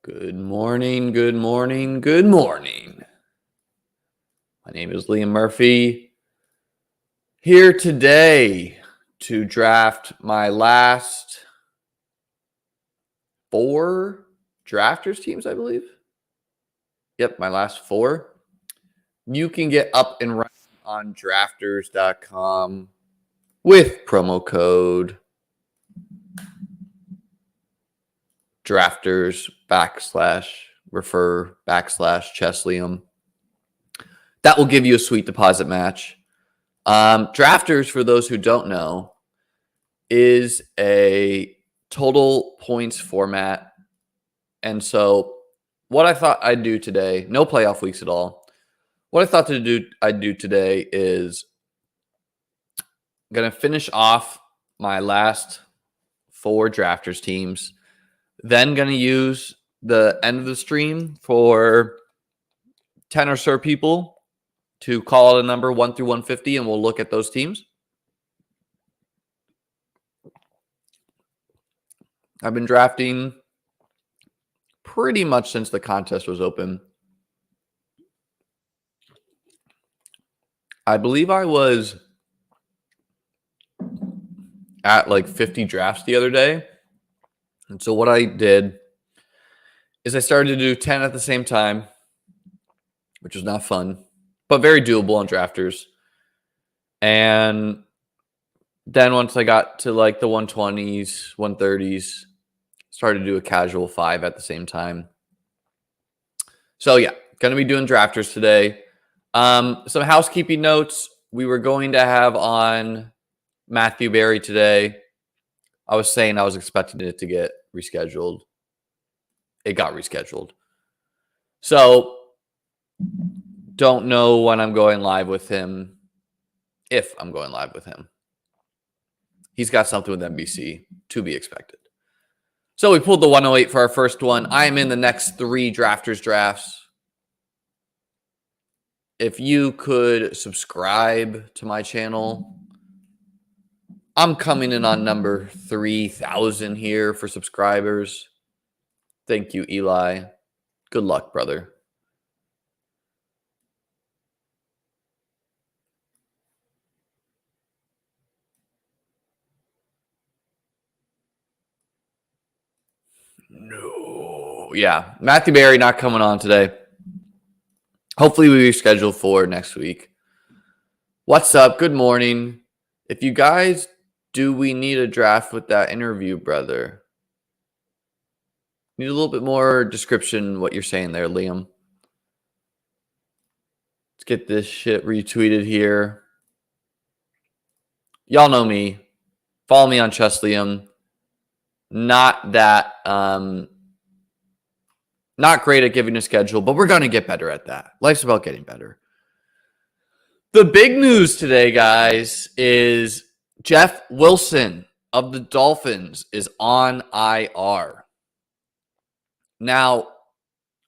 Good morning, good morning, good morning. My name is Liam Murphy. Here today to draft my last 4 drafters teams, I believe. Yep, my last 4. You can get up and running on drafters.com with promo code drafters/refer/Cheslium. That will give you a sweet deposit match. Drafters, for those who don't know, is a total points format. And so what I thought I'd do today, no playoff weeks at all. What I thought I'd do today is going to finish off my last 4 drafters teams. Then going to use the end of the stream for 10 or so people to call it a number 1 through 150, and we'll look at those teams. I've been drafting pretty much since the contest was open. I believe I was at like 50 drafts the other day. And so what I did is I started to do 10 at the same time, which was not fun, but very doable on drafters. And then once I got to like the 120s, 130s, started to do a casual 5 at the same time. So yeah, going to be doing drafters today. Some housekeeping notes. We were going to have on Matthew Berry today. I was saying I was expecting it to get rescheduled. It got rescheduled. So don't know when I'm going live with him, if I'm going live with him. He's got something with NBC to be expected. So we pulled the 108 for our first one. I am in the next 3 drafters drafts. If you could subscribe to my channel, I'm coming in on number 3,000 here for subscribers. Thank you, Eli. Good luck, brother. No. Yeah, Matthew Berry not coming on today. Hopefully we reschedule for next week. What's up? Good morning. If you guys do, we need a draft with that interview, brother. Need a little bit more description what you're saying there, Liam. Let's get this shit retweeted here. Y'all know me. Follow me on Cheslium. Not that not great at giving a schedule, but we're going to get better at that. Life's about getting better. The big news today, guys, is Jeff Wilson of the Dolphins is on IR. Now,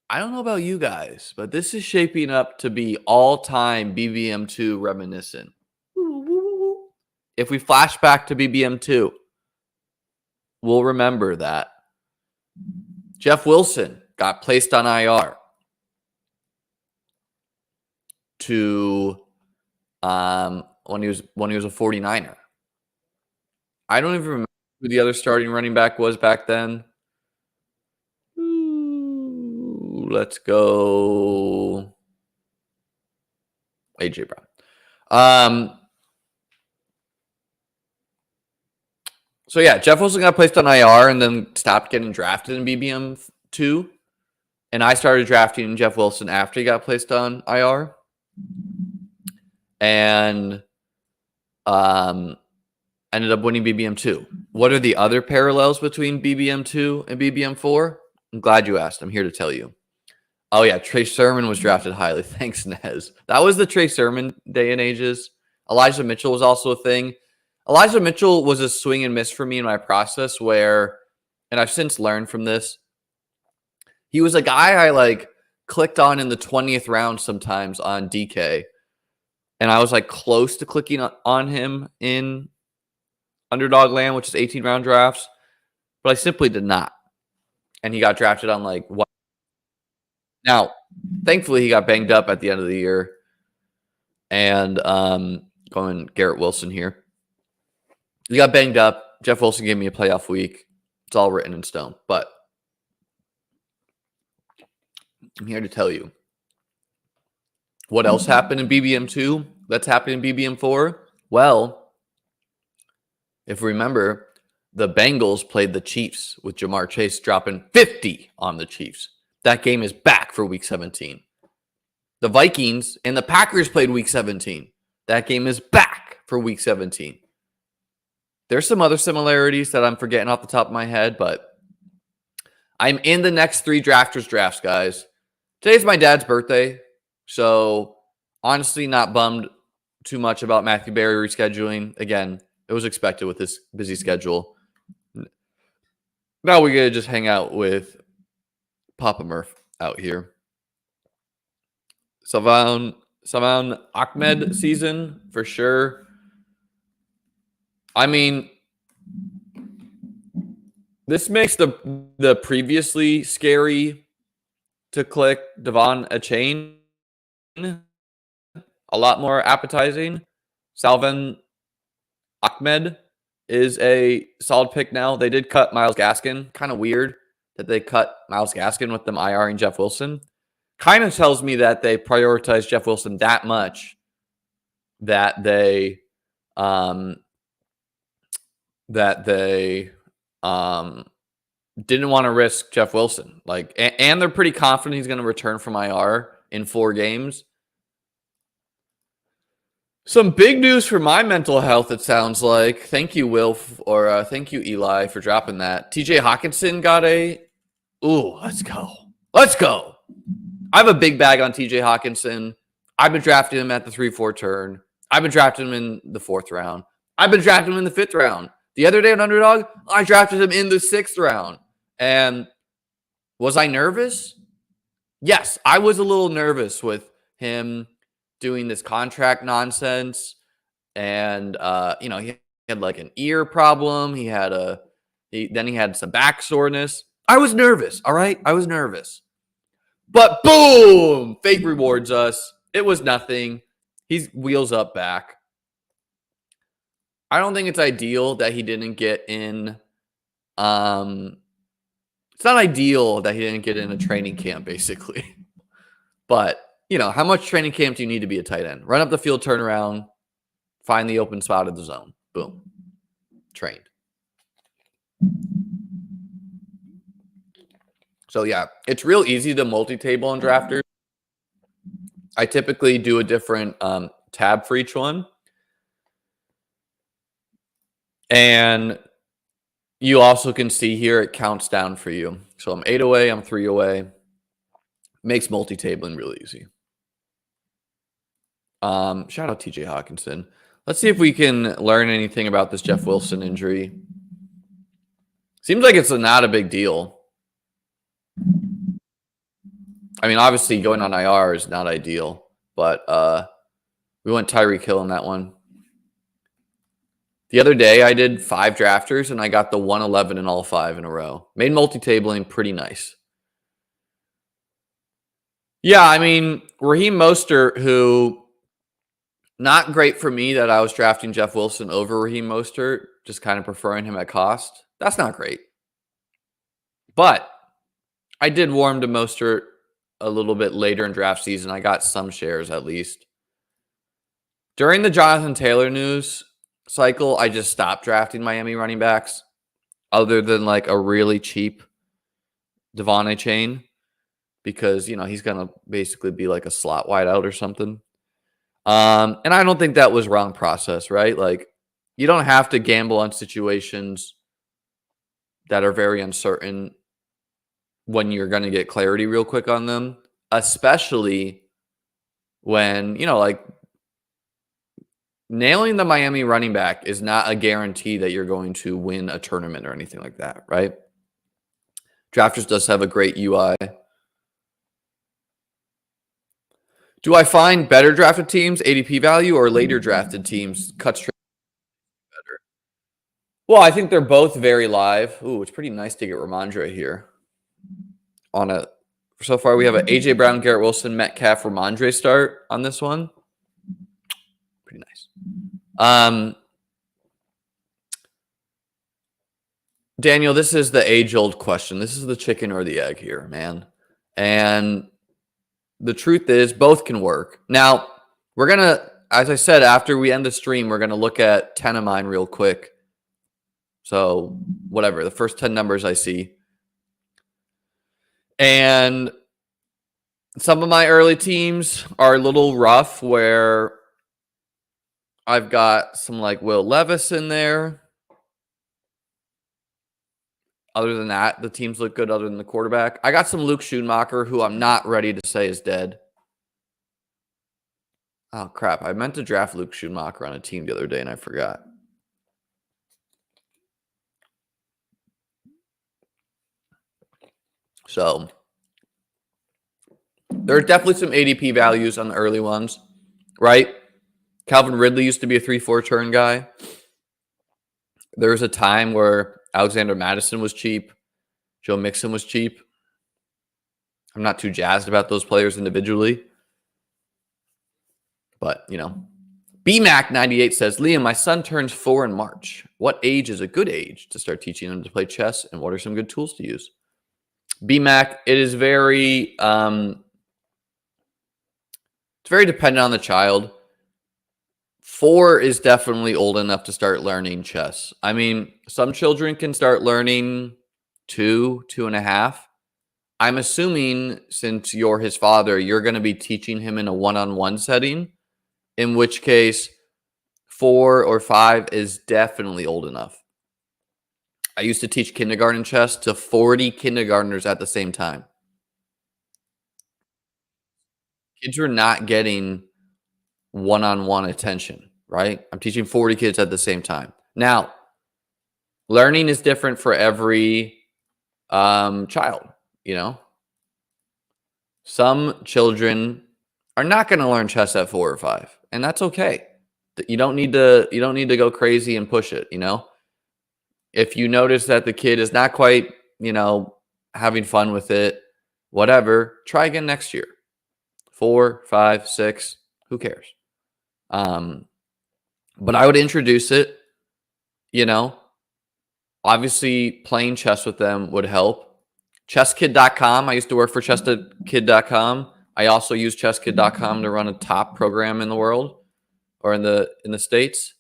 I don't know about you guys, but this is shaping up to be all-time BBM2 reminiscent. If we flash back to BBM2, we'll remember that Jeff Wilson got placed on IR to when he was a 49er. I don't even remember who the other starting running back was back then. Let's go AJ Brown. So yeah, Jeff Wilson got placed on IR and then stopped getting drafted in BBM2. And I started drafting Jeff Wilson after he got placed on IR. And ended up winning BBM2. What are the other parallels between BBM2 and BBM4? I'm glad you asked. I'm here to tell you. Oh, yeah. Trey Sermon was drafted highly. Thanks, Nez. That was the Trey Sermon day and ages. Elijah Mitchell was also a thing. Elijah Mitchell was a swing and miss for me in my process where, and I've since learned from this, he was a guy I like clicked on in the 20th round sometimes on DK. And I was like close to clicking on him in Underdog Land, which is 18-round drafts, but I simply did not. And he got drafted on like what Now, thankfully, he got banged up at the end of the year. And going Garrett Wilson here. He got banged up. Jeff Wilson gave me a playoff week. It's all written in stone. But I'm here to tell you what else happened in BBM2 that's happened in BBM4. Well, if you remember, the Bengals played the Chiefs with Jamar Chase dropping 50 on the Chiefs. That game is back for week 17. The Vikings and the Packers played week 17. That game is back for week 17. There's some other similarities that I'm forgetting off the top of my head, but I'm in the next 3 drafters drafts, guys. Today's my dad's birthday, so honestly not bummed too much about Matthew Berry rescheduling. Again, it was expected with this busy schedule. Now we get to just hang out with Papa Murph out here. Salvan Ahmed season for sure. I mean, this makes the previously scary to click Devon Achane a lot more appetizing. Salvan Ahmed is a solid pick now. They did cut Myles Gaskin. Kind of weird that they cut Myles Gaskin with them IR and Jeff Wilson. Kind of tells me that they prioritize Jeff Wilson that much that they didn't want to risk Jeff Wilson. And they're pretty confident he's going to return from IR in 4 games. Some big news for my mental health, it sounds like. Thank you, Will, or thank you, Eli, for dropping that. TJ Hawkinson got let's go. Let's go. I have a big bag on TJ Hawkinson. I've been drafting him at the 3-4 turn. I've been drafting him in the 4th round. I've been drafting him in the 5th round. The other day on Underdog, I drafted him in the 6th round. And was I nervous? Yes, I was a little nervous with him doing this contract nonsense. And, he had like an ear problem. Then he had some back soreness. I was nervous, all right? I was nervous. But boom, fate rewards us. It was nothing. He's wheels up back. I don't think it's ideal that he didn't get in. It's not ideal that he didn't get in a training camp, basically. But, how much training camp do you need to be a tight end? Run up the field, turn around, find the open spot of the zone. Boom. Trained. So, yeah, it's real easy to multi-table on drafters. I typically do a different tab for each one. And you also can see here it counts down for you. So I'm 8 away, I'm 3 away. Makes multi-tabling really easy. Shout out TJ Hawkinson. Let's see if we can learn anything about this Jeff Wilson injury. Seems like it's not a big deal. I mean, obviously going on IR is not ideal, but we went Tyreek Hill in that one. The other day, I did 5 drafters, and I got the 111 in all 5 in a row. Made multi-tabling pretty nice. Yeah, I mean, Raheem Mostert, who not great for me that I was drafting Jeff Wilson over Raheem Mostert, just kind of preferring him at cost. That's not great. But I did warm to Mostert a little bit later in draft season. I got some shares at least. During the Jonathan Taylor news cycle, I just stopped drafting Miami running backs other than like a really cheap Devon Achane because, he's going to basically be like a slot wideout or something. And I don't think that was wrong process, right? Like, you don't have to gamble on situations that are very uncertain when you're going to get clarity real quick on them, especially when, nailing the Miami running back is not a guarantee that you're going to win a tournament or anything like that, right? Drafters does have a great UI. Do I find better drafted teams, ADP value, or later drafted teams, cuts better? Well, I think they're both very live. Ooh, it's pretty nice to get Ramondre here on a So far, we have a AJ Brown, Garrett Wilson, Metcalf, Ramondre start on this one. Pretty nice. Daniel, this is the age-old question. This is the chicken or the egg here, man. And the truth is, both can work. Now, we're going to, as I said, after we end the stream, we're going to look at 10 of mine real quick. So, whatever, the first 10 numbers I see. And some of my early teams are a little rough where I've got some like Will Levis in there. Other than that, the teams look good other than the quarterback. I got some Luke Schoonmaker, who I'm not ready to say is dead. Oh, crap. I meant to draft Luke Schoonmaker on a team the other day, and I forgot. So, there are definitely some ADP values on the early ones, right? Calvin Ridley used to be a 3-4 turn guy. There was a time where Alexander Madison was cheap. Joe Mixon was cheap. I'm not too jazzed about those players individually. But, you know. BMAC98 says, Liam, my son turns 4 in March. What age is a good age to start teaching him to play chess, and what are some good tools to use? BMAC, it is very, it's very dependent on the child. 4 is definitely old enough to start learning chess. I mean, some children can start learning 2, 2.5. I'm assuming since you're his father, you're going to be teaching him in a one-on-one setting, in which case 4 or 5 is definitely old enough. I used to teach kindergarten chess to 40 kindergartners at the same time. Kids are not getting one-on-one attention, right? I'm teaching 40 kids at the same time. Now, learning is different for every child, you know? Some children are not going to learn chess at 4 or 5, and that's okay. You don't need to go crazy and push it, you know? If you notice that the kid is not quite, you know, having fun with it, whatever, try again next year. 4, 5, 6, who cares? But I would introduce it, you know. Obviously, playing chess with them would help. ChessKid.com. I used to work for ChessKid.com. I also use ChessKid.com to run a top program in the world or in the States.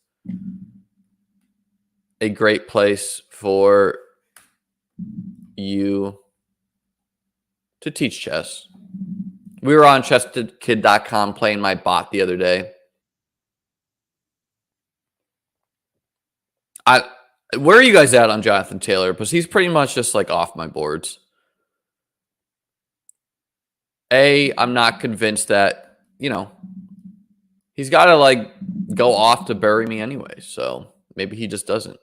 A great place for you to teach chess. We were on ChessKid.com playing my bot the other day. Where are you guys at on Jonathan Taylor? Because he's pretty much just like off my boards. I'm not convinced that, you know, he's got to like go off to bury me anyway. So maybe he just doesn't.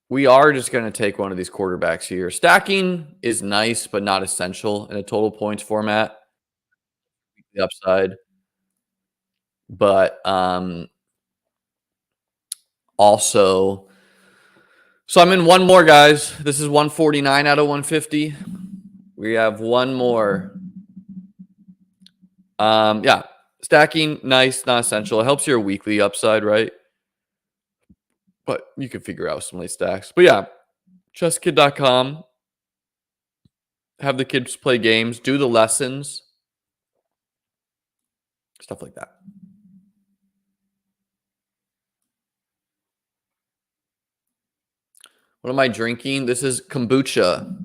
We are just going to take one of these quarterbacks here. Stacking is nice, but not essential in a total points format. The upside. But also, so I'm in one more, guys. This is 149 out of 150. We have one more. Yeah, stacking, nice, not essential. It helps your weekly upside, right? But you can figure out some late stacks. But yeah, chesskid.com. Have the kids play games, do the lessons, stuff like that. What am I drinking? This is kombucha.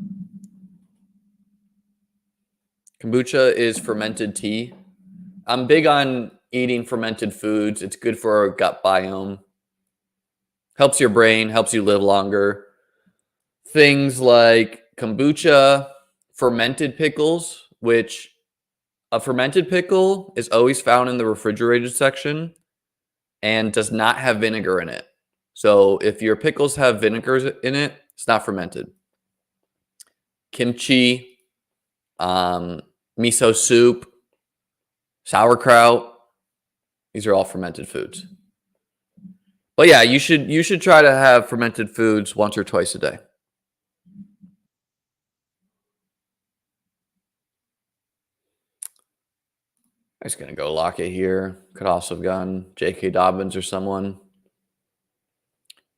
Kombucha is fermented tea. I'm big on eating fermented foods. It's good for our gut biome. Helps your brain, helps you live longer. Things like kombucha, fermented pickles, which a fermented pickle is always found in the refrigerated section and does not have vinegar in it. So if your pickles have vinegars in it, it's not fermented. Kimchi, miso soup, sauerkraut, these are all fermented foods. But yeah, you should try to have fermented foods once or twice a day. I'm just going to go Lockett here. Could also have gone J.K. Dobbins or someone.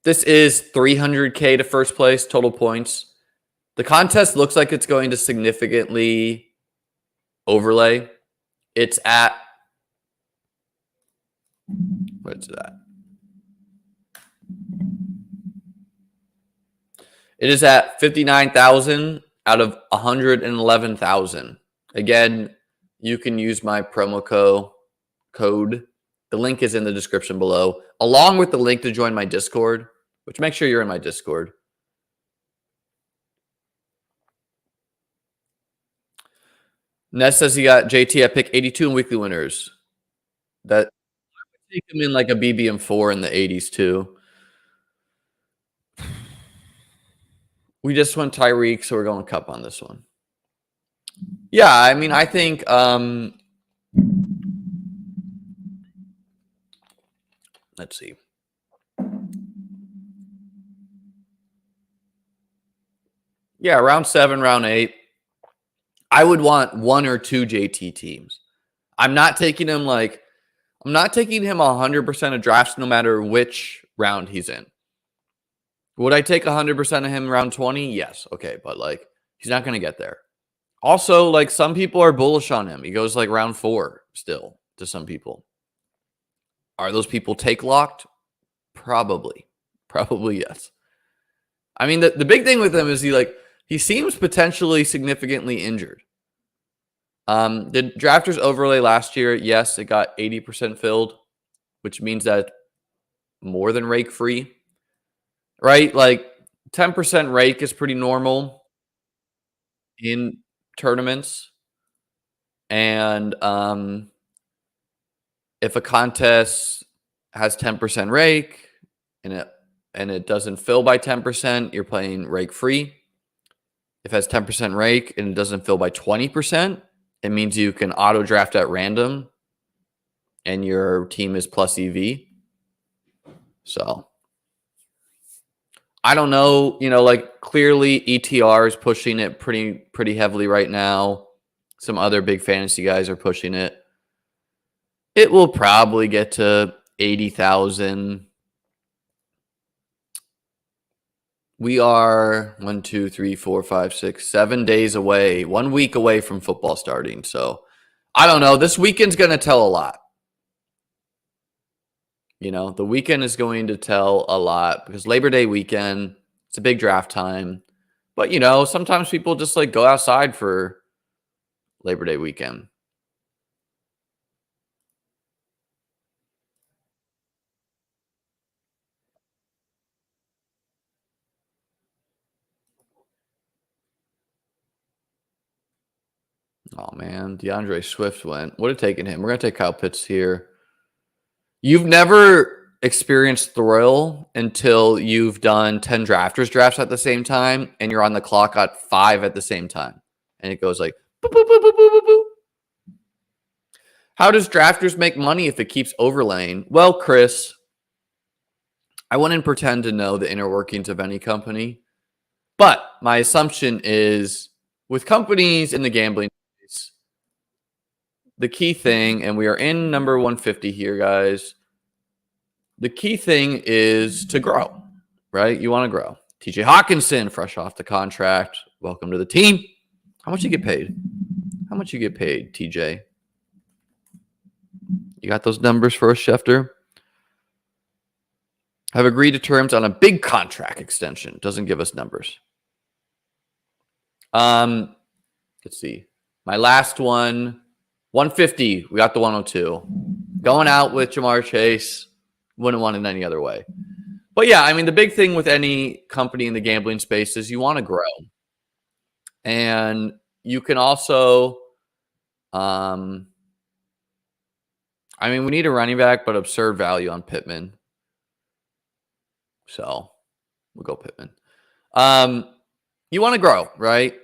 This is 300K to first place, total points. The contest looks like it's going to significantly overlay. It's at, what's that? It is at 59,000 out of 111,000. Again, you can use my promo code. The link is in the description below, along with the link to join my Discord, which make sure you're in my Discord. Ness says he got JT at pick 82 in weekly winners. That I would take him in like a BBM4 in the 80s too. We just went Tyreek, so we're going Cup on this one. Yeah, I mean, I think let's see. Yeah, round 7, round 8. I would want 1 or 2 JT teams. I'm not taking him 100% of drafts no matter which round he's in. Would I take 100% of him round 20? Yes. Okay, but like he's not going to get there. Also, like some people are bullish on him. He goes like round 4 still to some people. Are those people take locked? Probably. Probably yes. I mean, the big thing with him is he seems potentially significantly injured. The drafters overlay last year, yes, it got 80% filled, which means that more than rake free, right? Like 10% rake is pretty normal in tournaments. And if a contest has 10% rake and it doesn't fill by 10%, you're playing rake free. If it has 10% rake and it doesn't fill by 20%, it means you can auto draft at random and your team is plus EV. So I don't know, like clearly ETR is pushing it pretty heavily right now. Some other big fantasy guys are pushing it. It will probably get to 80,000. We are 1, 2, 3, 4, 5, 6, 7 days away, 1 week away from football starting. So I don't know. This weekend's going to tell a lot. The weekend is going to tell a lot because Labor Day weekend, it's a big draft time. But, sometimes people just like go outside for Labor Day weekend. Oh, man. DeAndre Swift went. Would have taken him. We're going to take Kyle Pitts here. You've never experienced thrill until you've done 10 drafters drafts at the same time and you're on the clock at 5 at the same time. And it goes like, boop, boop, boop, boop, boop, boop. How does drafters make money if it keeps overlaying? Well, Chris, I wouldn't pretend to know the inner workings of any company. But my assumption is with companies in the gambling space, the key thing, and we are in number 150 here, guys. The key thing is to grow, right? You want to grow. TJ Hawkinson, fresh off the contract. Welcome to the team. How much you get paid? How much you get paid, TJ? You got those numbers for us, Schefter? Have agreed to terms on a big contract extension. Doesn't give us numbers. Let's see. My last one, 150. We got the 102. Going out with Jamar Chase. Wouldn't want it any other way. But yeah, I mean, the big thing with any company in the gambling space is you want to grow. And you can also, we need a running back, but absurd value on Pittman. So we'll go Pittman. You want to grow, right?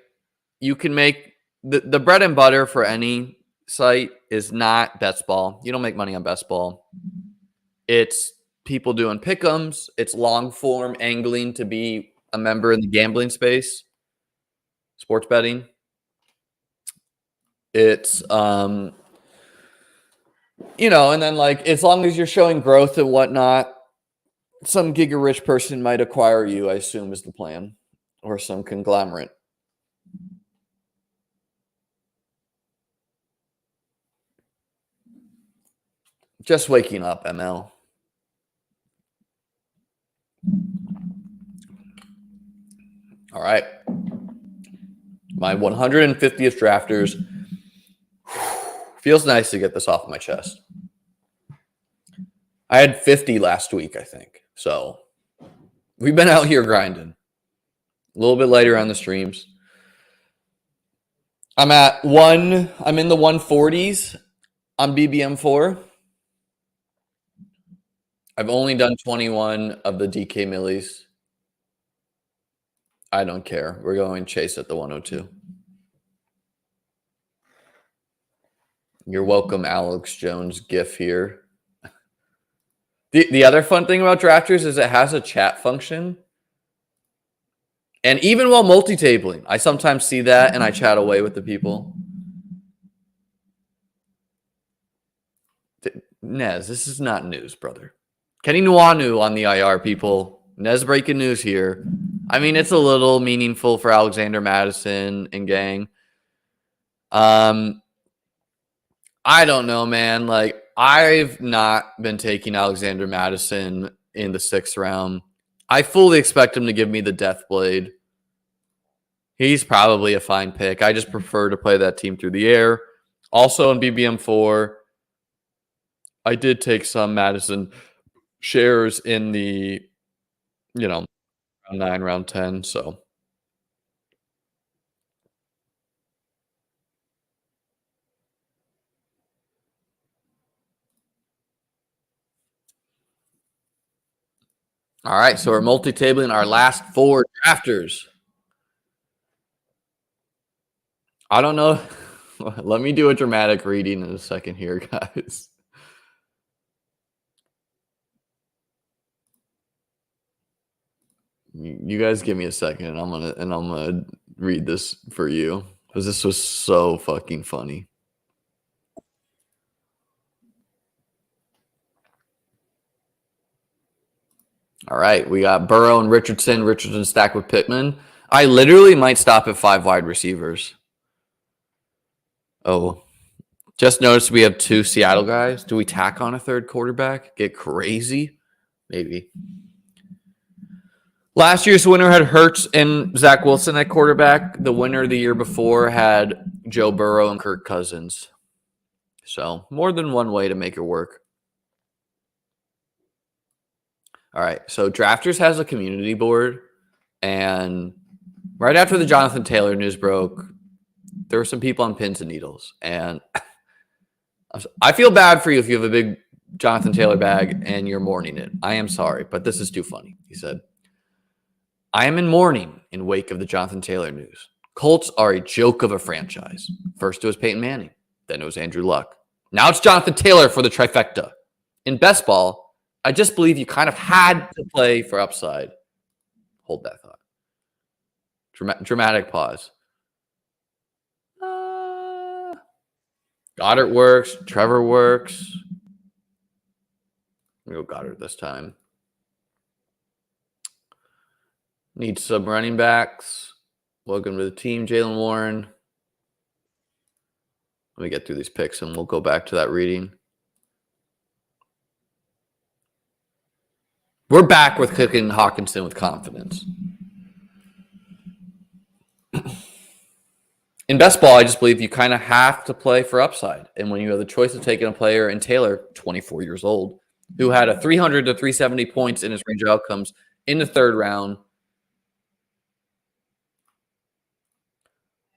You can make the bread and butter for any site is not best ball. You don't make money on best ball. It's people doing pick'ems. It's long form angling to be a member in the gambling space, sports betting. It's And then like as long as you're showing growth and whatnot, some giga rich person might acquire you, I assume is the plan, or some conglomerate. Just waking up, ML. All right. My 150th drafters. Feels nice to get this off my chest. I had 50 last week, I think. So we've been out here grinding. A little bit later on the streams. I'm in the 140s on BBM4. I've only done 21 of the DK millies. I don't care. We're going chase at the 102. You're welcome, Alex Jones GIF here. The other fun thing about Drafters is it has a chat function. And even while multi-tabling, I sometimes see that and I chat away with the people. Nez, this is not news, brother. Kenny Nwanu on the IR, people. Nez breaking news here. I mean, it's a little meaningful for Alexander Madison and gang. I don't know, man. Like, I've not been taking Alexander Madison in the 6th round. I fully expect him to give me the Death Blade. He's probably a fine pick. I just prefer to play that team through the air. Also in BBM4, I did take some Madison shares in the, round 9, round 10. So. All right, so we're multi-tabling our last 4 drafters. I don't know. Let me do a dramatic reading in a second here, guys. You guys give me a second, and I'm gonna read this for you because this was so fucking funny. All right, we got Burrow and Richardson. Richardson stacked with Pittman. I literally might stop at 5 wide receivers. Oh, just noticed we have 2 Seattle guys. Do we tack on a 3rd quarterback? Get crazy? Maybe. Last year's winner had Hurts and Zach Wilson at quarterback. The winner the year before had Joe Burrow and Kirk Cousins. So more than one way to make it work. All right, so Drafters has a community board, and right after the Jonathan Taylor news broke, there were some people on pins and needles, and I feel bad for you if you have a big Jonathan Taylor bag and you're mourning it. I am sorry, but this is too funny. He said, I am in mourning in wake of the Jonathan Taylor news. Colts are a joke of a franchise. First it was Peyton Manning, then it was Andrew Luck. Now it's Jonathan Taylor for the trifecta. In best ball, I just believe you kind of had to play for upside. Hold that thought. Dramatic pause. Goddard works. Trevor works. I'm going to go Goddard this time. Need some running backs. Welcome to the team, Jalen Warren. Let me get through these picks and we'll go back to that reading. We're back with cooking Hawkinson with confidence. In best ball, I just believe you kind of have to play for upside. And when you have the choice of taking a player, and Taylor, 24 years old, who had a 300 to 370 points in his range of outcomes in the 3rd round,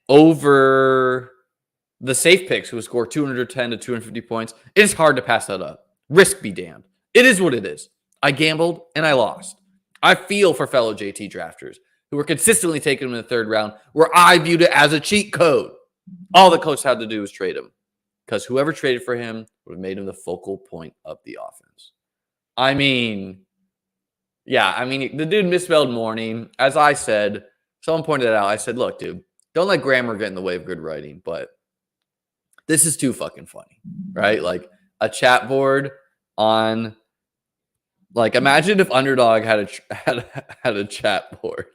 over the safe picks who scored 210 to 250 points, it is hard to pass that up. Risk be damned. It is what it is. I gambled and I lost. I feel for fellow JT drafters who were consistently taking him in the 3rd round, where I viewed it as a cheat code. All the coach had to do was trade him, because whoever traded for him would have made him the focal point of the offense. I mean, the dude misspelled morning. As I said, someone pointed it out. I said, look, dude, don't let grammar get in the way of good writing, but this is too fucking funny, right? Like, a chat board on, like, imagine if Underdog had a chat board.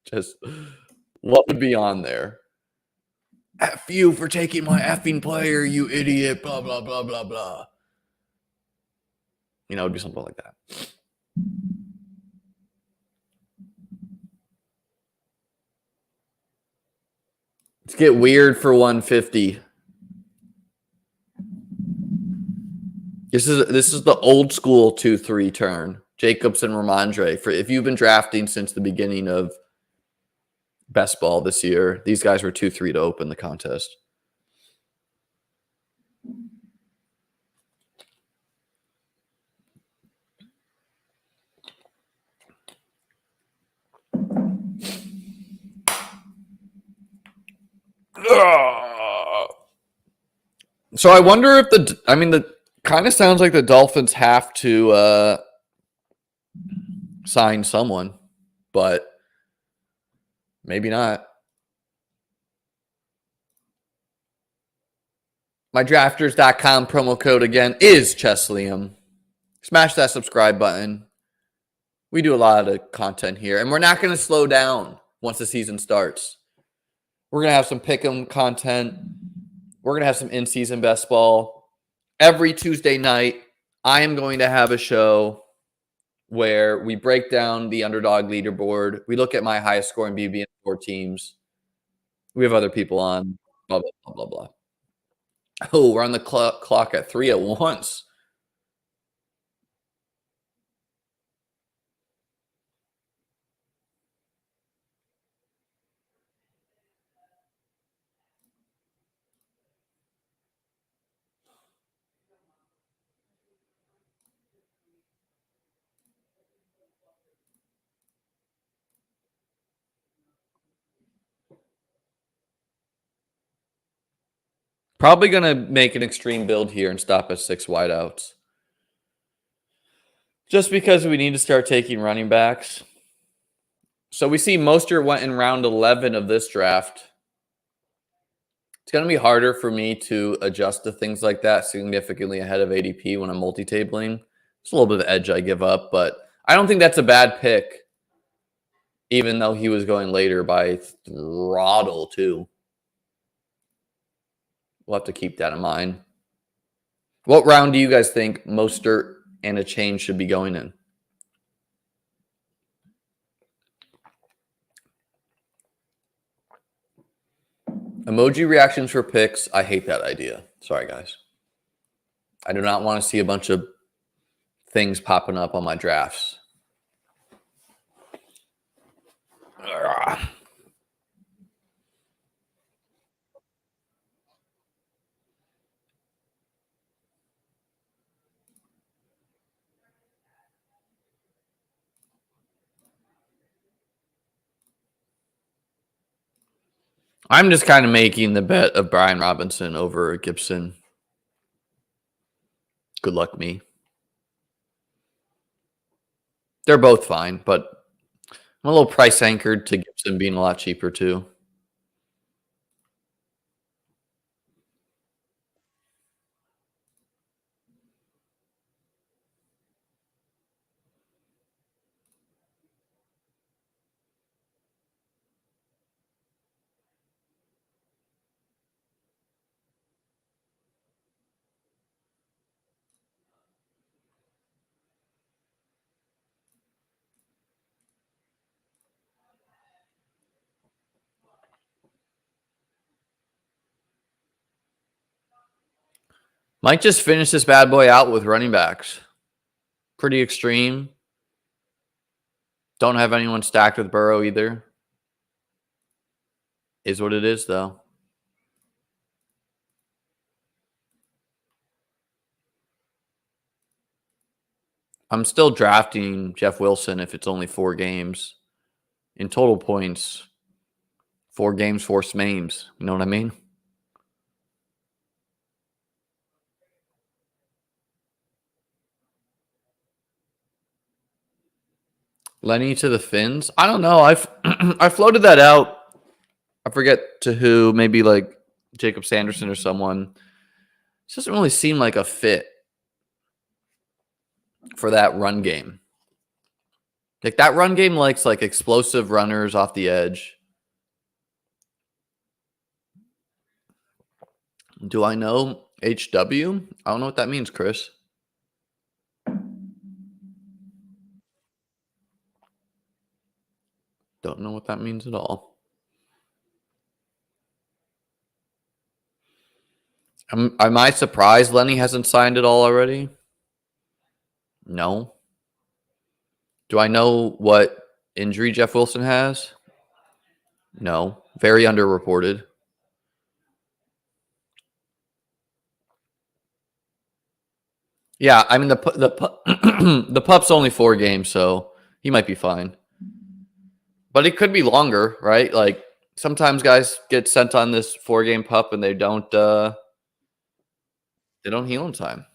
Just what would be on there? F you for taking my effing player, you idiot, blah, blah, blah, blah, blah. You know, it'd be something like that. Let's get weird for 150. This is the old school 2-3 turn. Jacobson, Ramondre. For if you've been drafting since the beginning of best ball this year, these guys were 2-3 to open the contest. So I wonder if the kind of sounds like the Dolphins have to sign someone, but maybe not. My drafters.com promo code again is Cheslium. Smash that subscribe button. We do a lot of content here, and we're not going to slow down once the season starts. We're going to have some pick'em content. We're going to have some in-season best ball. Every Tuesday night, I am going to have a show where we break down the Underdog leaderboard. We look at my highest scoring BB in 4 teams. We have other people on, blah, blah, blah, blah, blah. Oh, we're on the clock at 3 at once. Probably going to make an extreme build here and stop at 6 wideouts. Just because we need to start taking running backs. So we see Mostert went in round 11 of this draft. It's going to be harder for me to adjust to things like that significantly ahead of ADP when I'm multi-tabling. It's a little bit of edge I give up, but I don't think that's a bad pick, even though he was going later by throttle too. We'll have to keep that in mind. What round do you guys think Mostert and a change should be going in? Emoji reactions for picks. I hate that idea. Sorry, guys. I do not want to see a bunch of things popping up on my drafts. I'm just kind of making the bet of Brian Robinson over Gibson. Good luck, me. They're both fine, but I'm a little price anchored to Gibson being a lot cheaper too. Might just finish this bad boy out with running backs. Pretty extreme. Don't have anyone stacked with Burrow either. Is what it is, though. I'm still drafting Jeff Wilson if it's only 4 games. In total points, 4 games, 4 smames. You know what I mean? Lenny to the Finns. I don't know. I floated that out. I forget to who. Maybe like Jacob Sanderson or someone. It doesn't really seem like a fit. for that run game. Like that run game likes like explosive runners off the edge. Do I know HW? I don't know what that means, Chris. Don't know what that means at all. Am I surprised Lenny hasn't signed it all already? No. Do I know what injury Jeff Wilson has? No. Very underreported. Yeah, I mean the pup's only 4 games, so he might be fine. But it could be longer, right? Like sometimes guys get sent on this 4-game pup and they don't heal in time.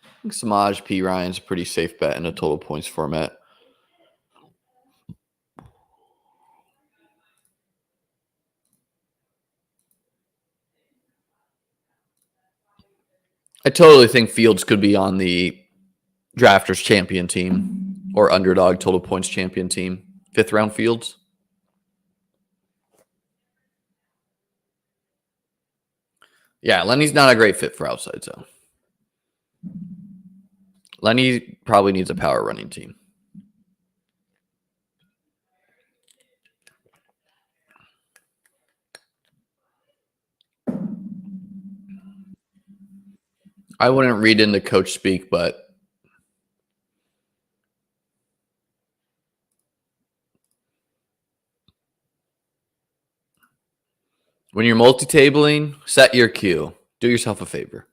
I think Samaj P. Ryan's a pretty safe bet in a total points format. I totally think Fields could be on the drafters champion team or underdog total points champion team. 5th round Fields. Yeah, Lenny's not a great fit for outside zone. Lenny probably needs a power running team. I wouldn't read into coach speak, but when you're multi-tabling, set your cue. Do yourself a favor.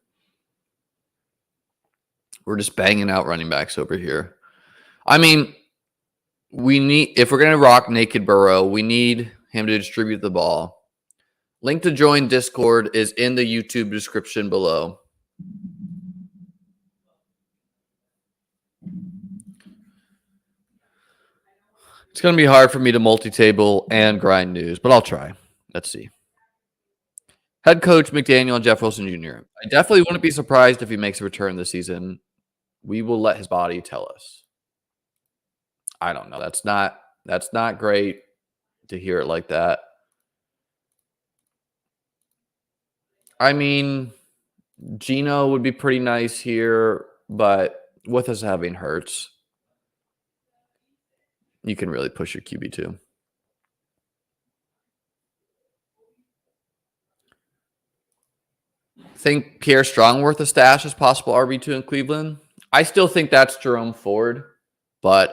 We're just banging out running backs over here. I mean, if we're going to rock Naked Burrow, we need him to distribute the ball. Link to join Discord is in the YouTube description below. It's going to be hard for me to multi-table and grind news, but I'll try. Let's see. Head coach McDaniel and Jeff Wilson Jr. I definitely wouldn't be surprised if he makes a return this season. We will let his body tell us. I don't know. That's not great to hear it like that. I mean, Gino would be pretty nice here, but with us having Hurts, you can really push your QB2. Think Pierre Strong worth a stash as possible RB2 in Cleveland? I still think that's Jerome Ford, but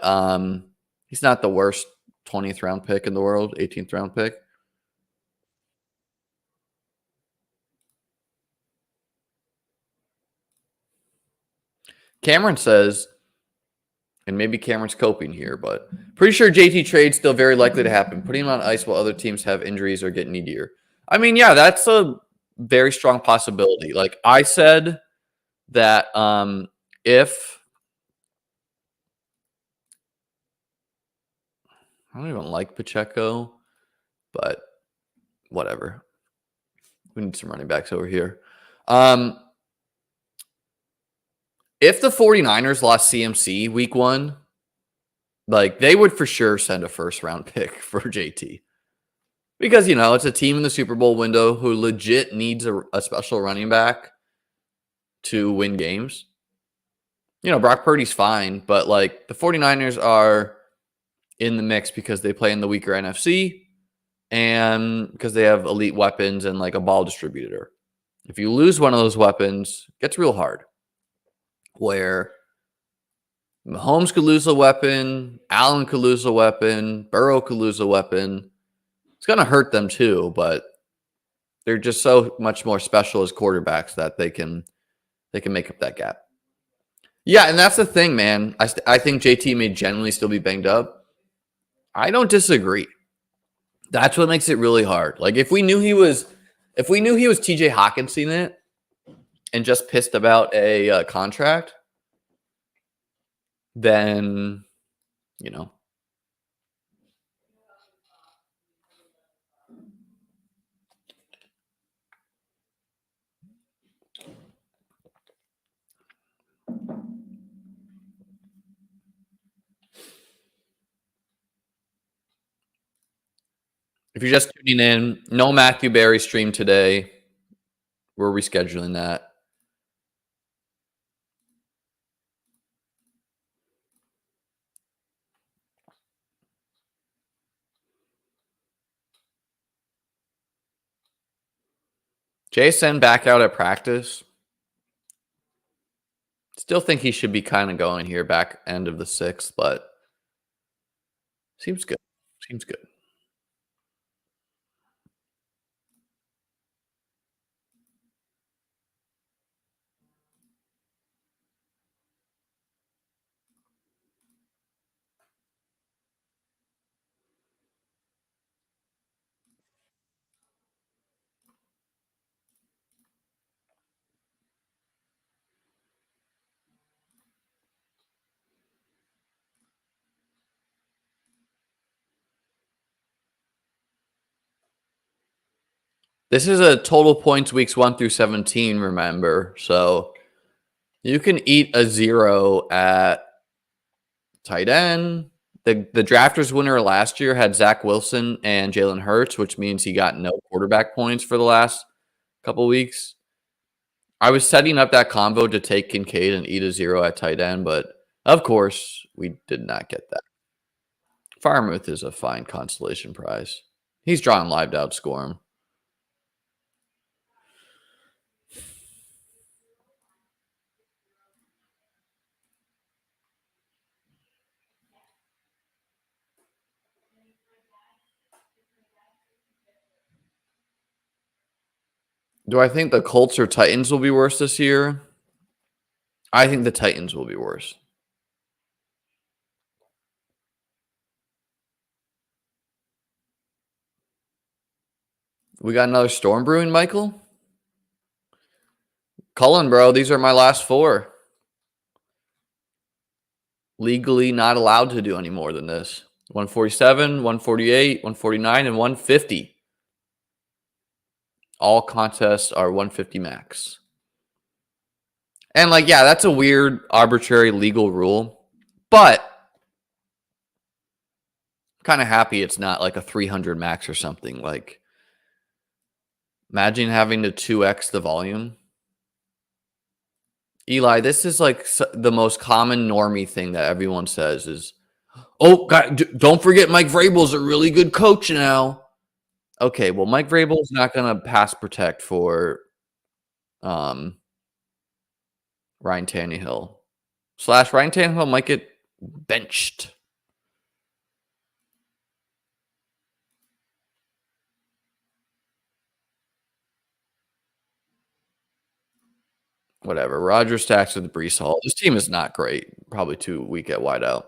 he's not the worst 20th round pick in the world, 18th round pick. Cameron says, and maybe Cameron's coping here, but pretty sure JT trade's still very likely to happen. Putting him on ice while other teams have injuries or get needier. I mean, yeah, that's a very strong possibility. Like I said that if I don't even like Pacheco, but whatever. We need some running backs over here. If the 49ers lost CMC week 1, like they would for sure send a 1st round pick for JT. Because, it's a team in the Super Bowl window who legit needs a special running back to win games. Brock Purdy's fine, but like the 49ers are in the mix because they play in the weaker NFC and because they have elite weapons and like a ball distributor. If you lose one of those weapons, it gets real hard. Where Mahomes could lose a weapon, Allen could lose a weapon, Burrow could lose a weapon. It's going to hurt them too, but they're just so much more special as quarterbacks that they can make up that gap. Yeah, and that's the thing, man. I think JT may generally still be banged up. I don't disagree. That's what makes it really hard. Like if we knew he was TJ Hawkinson it and just pissed about a contract, then If you're just tuning in, no Matthew Berry stream today. We're rescheduling that. Jason back out at practice. Still think he should be kind of going here back end of the 6th, but seems good. Seems good. This is a total points weeks 1 through 17, remember. So you can eat a 0 at tight end. The drafters winner last year had Zach Wilson and Jalen Hurts, which means he got no quarterback points for the last couple weeks. I was setting up that combo to take Kincaid and eat a 0 at tight end, but of course we did not get that. Farmouth is a fine consolation prize. He's drawn live to outscore him. Do I think the Colts or Titans will be worse this year? I think the Titans will be worse. We got another storm brewing, Michael? Cullen, bro, these are my last 4. Legally not allowed to do any more than this. 147, 148, 149, and 150. All contests are 150 max. And yeah, that's a weird, arbitrary legal rule. But I'm kind of happy it's not like a 300 max or something. Imagine having to 2x the volume. Eli, this is the most common normie thing that everyone says is, oh, God, don't forget Mike Vrabel's a really good coach now. Okay, well, Mike Vrabel's not going to pass protect for Ryan Tannehill. / Ryan Tannehill might get benched. Whatever. Rodgers stacks with Breece Hall. This team is not great. Probably too weak at wideout.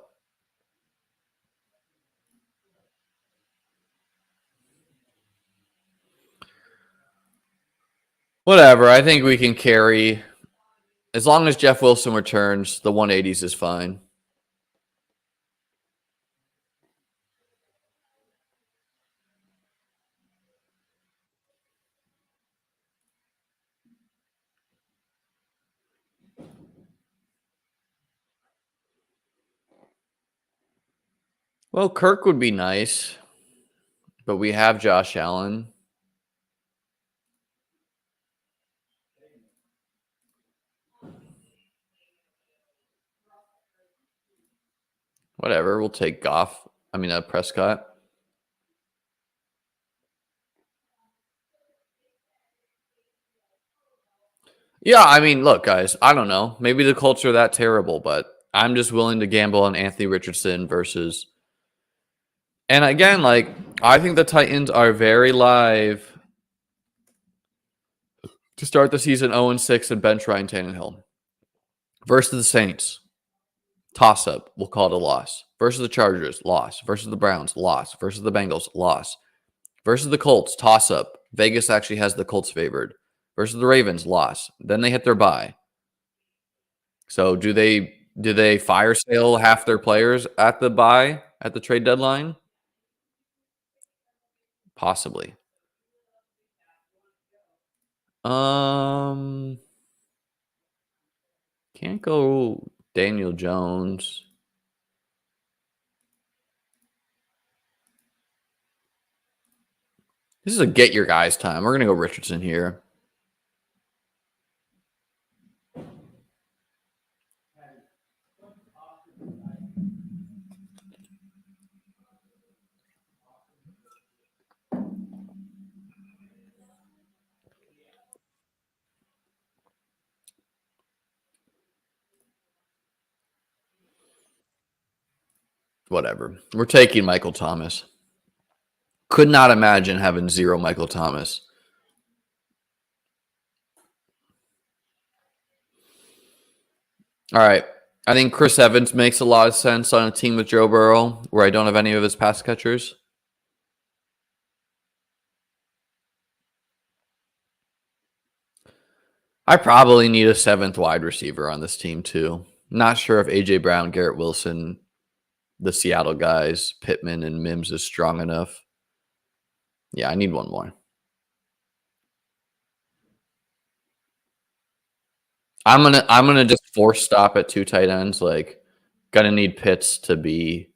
Whatever. I think we can carry. As long as Jeff Wilson returns, the 180s is fine. Well, Kirk would be nice, but we have Josh Allen. Whatever. We'll take Goff. Prescott. Yeah, look, guys, I don't know. Maybe the Colts are that terrible, but I'm just willing to gamble on Anthony Richardson versus. And again, I think the Titans are very live to start the season 0-6 and bench Ryan Tannehill. Versus the Saints, toss up. We'll call it a loss. Versus the Chargers, loss. Versus the Browns, loss. Versus the Bengals, loss. Versus the Colts, toss up. Vegas actually has the Colts favored. Versus the Ravens, loss. Then they hit their bye. So do they fire sale half their players at the bye at the trade deadline? Possibly. Can't go Daniel Jones. This is a get your guys time. We're going to go Richardson here. Whatever. We're taking Michael Thomas. Could not imagine having 0 Michael Thomas. All right. I think Chris Evans makes a lot of sense on a team with Joe Burrow where I don't have any of his pass catchers. I probably need a 7th wide receiver on this team too. Not sure if A.J. Brown, Garrett Wilson, the Seattle guys, Pittman and Mims is strong enough. Yeah, I need one more. I'm gonna just force stop at 2 tight ends. Like, gonna need Pitts to be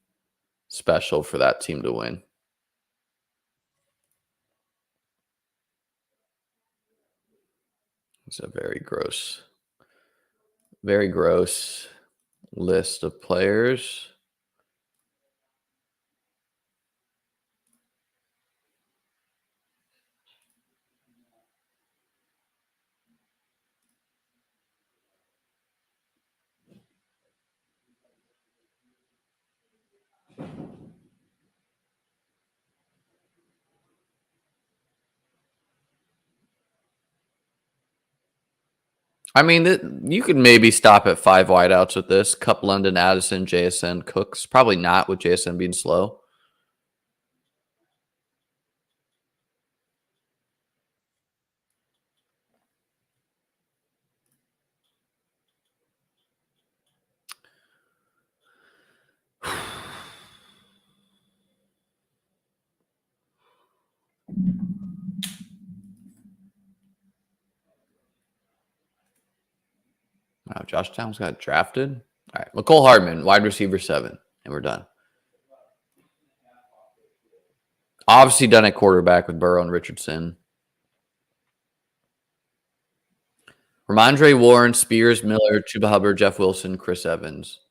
special for that team to win. It's a very gross list of players. I mean, you could maybe stop at 5 wideouts with this. Cup, London, Addison, JSN, Cooks. Probably not with JSN being slow. Wow, Josh Downs got drafted. All right, McCole Hardman, wide receiver 7, and we're done. Obviously done at quarterback with Burrow and Richardson. Ramondre Warren, Spears, Miller, Chuba Hubbard, Jeff Wilson, Chris Evans.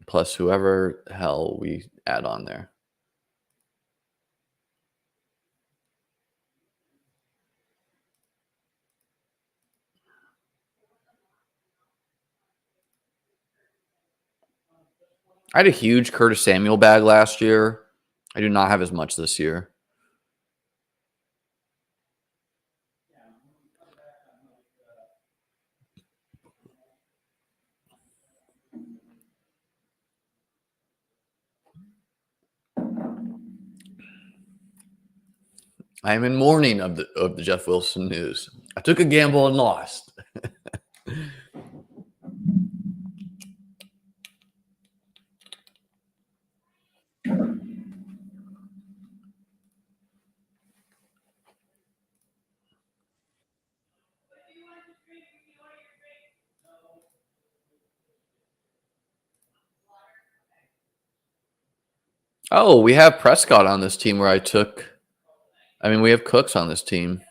Plus whoever hell we add on there. I had a huge Curtis Samuel bag last year. I do not have as much this year. I am in mourning of the Jeff Wilson news. I took a gamble and lost. Oh, we have Prescott on this team where I took. I mean, we have Cooks on this team.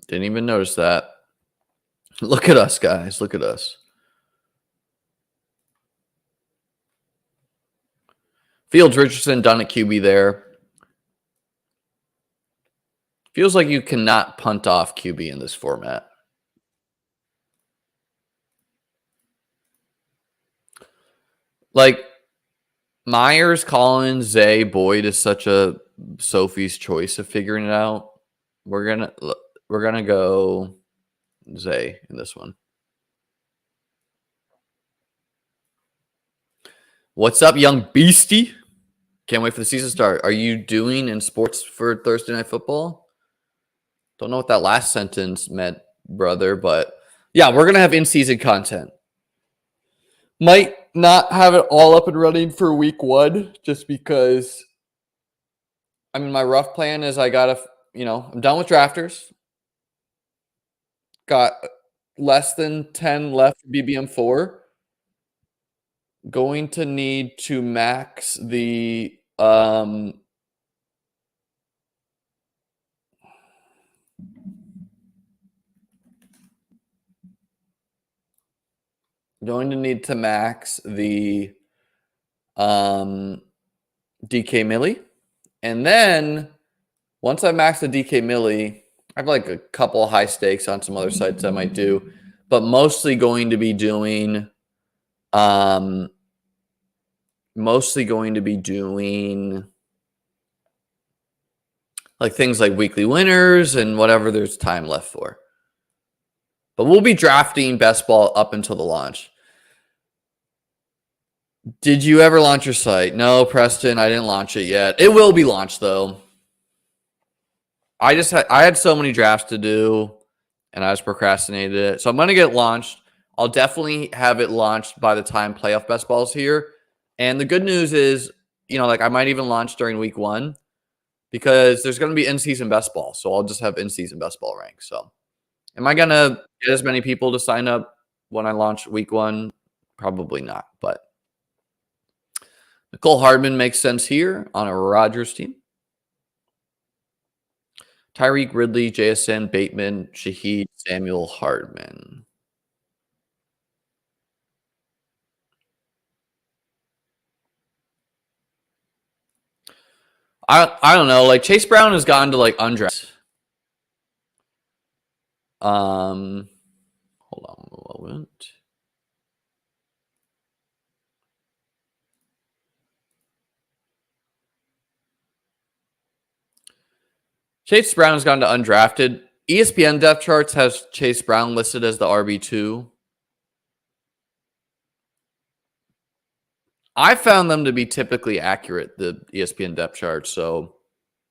Didn't even notice that. Look at us, guys. Look at us. Fields, Richardson, done at QB there. Feels like you cannot punt off QB in this format. Like, Myers, Collins, Zay, Boyd is such a Sophie's choice of figuring it out. We're gonna go Zay in this one. What's up, young beastie? Can't wait for the season start. Are you doing in sports for Thursday Night Football? Don't know what that last sentence meant, brother, but yeah, we're gonna have in-season content. Might not have it all up and running for week 1 just because, I mean, my rough plan is I gotta, I'm done with drafters. Got less than 10 left for BBM4. Going to need to max the Um, going to need to max the DK Millie. And then once I max the DK Millie, I have like a couple of high stakes on some other sites I might do, but mostly going to be doing like things like weekly winners and whatever there's time left for. But we'll be drafting best ball up until the launch. Did you ever launch your site? No, Preston, I didn't launch it yet. It will be launched though. I had so many drafts to do and I was procrastinated it. So I'm going to get launched. I'll definitely have it launched by the time playoff best ball's here. And the good news is, like I might even launch during week 1 because there's going to be in-season best ball. So I'll just have in-season best ball ranks. So am I going to get as many people to sign up when I launch week 1? Probably not, but Nicole Hardman makes sense here on a Rodgers team. Tyreek, Ridley, JSN, Bateman, Shaheed, Samuel, Hardman. I don't know. Like Chase Brown has gotten to like undrafted. Hold on a moment. Chase Brown has gone to undrafted. ESPN depth charts has Chase Brown listed as the RB2. I found them to be typically accurate, the ESPN depth charts. So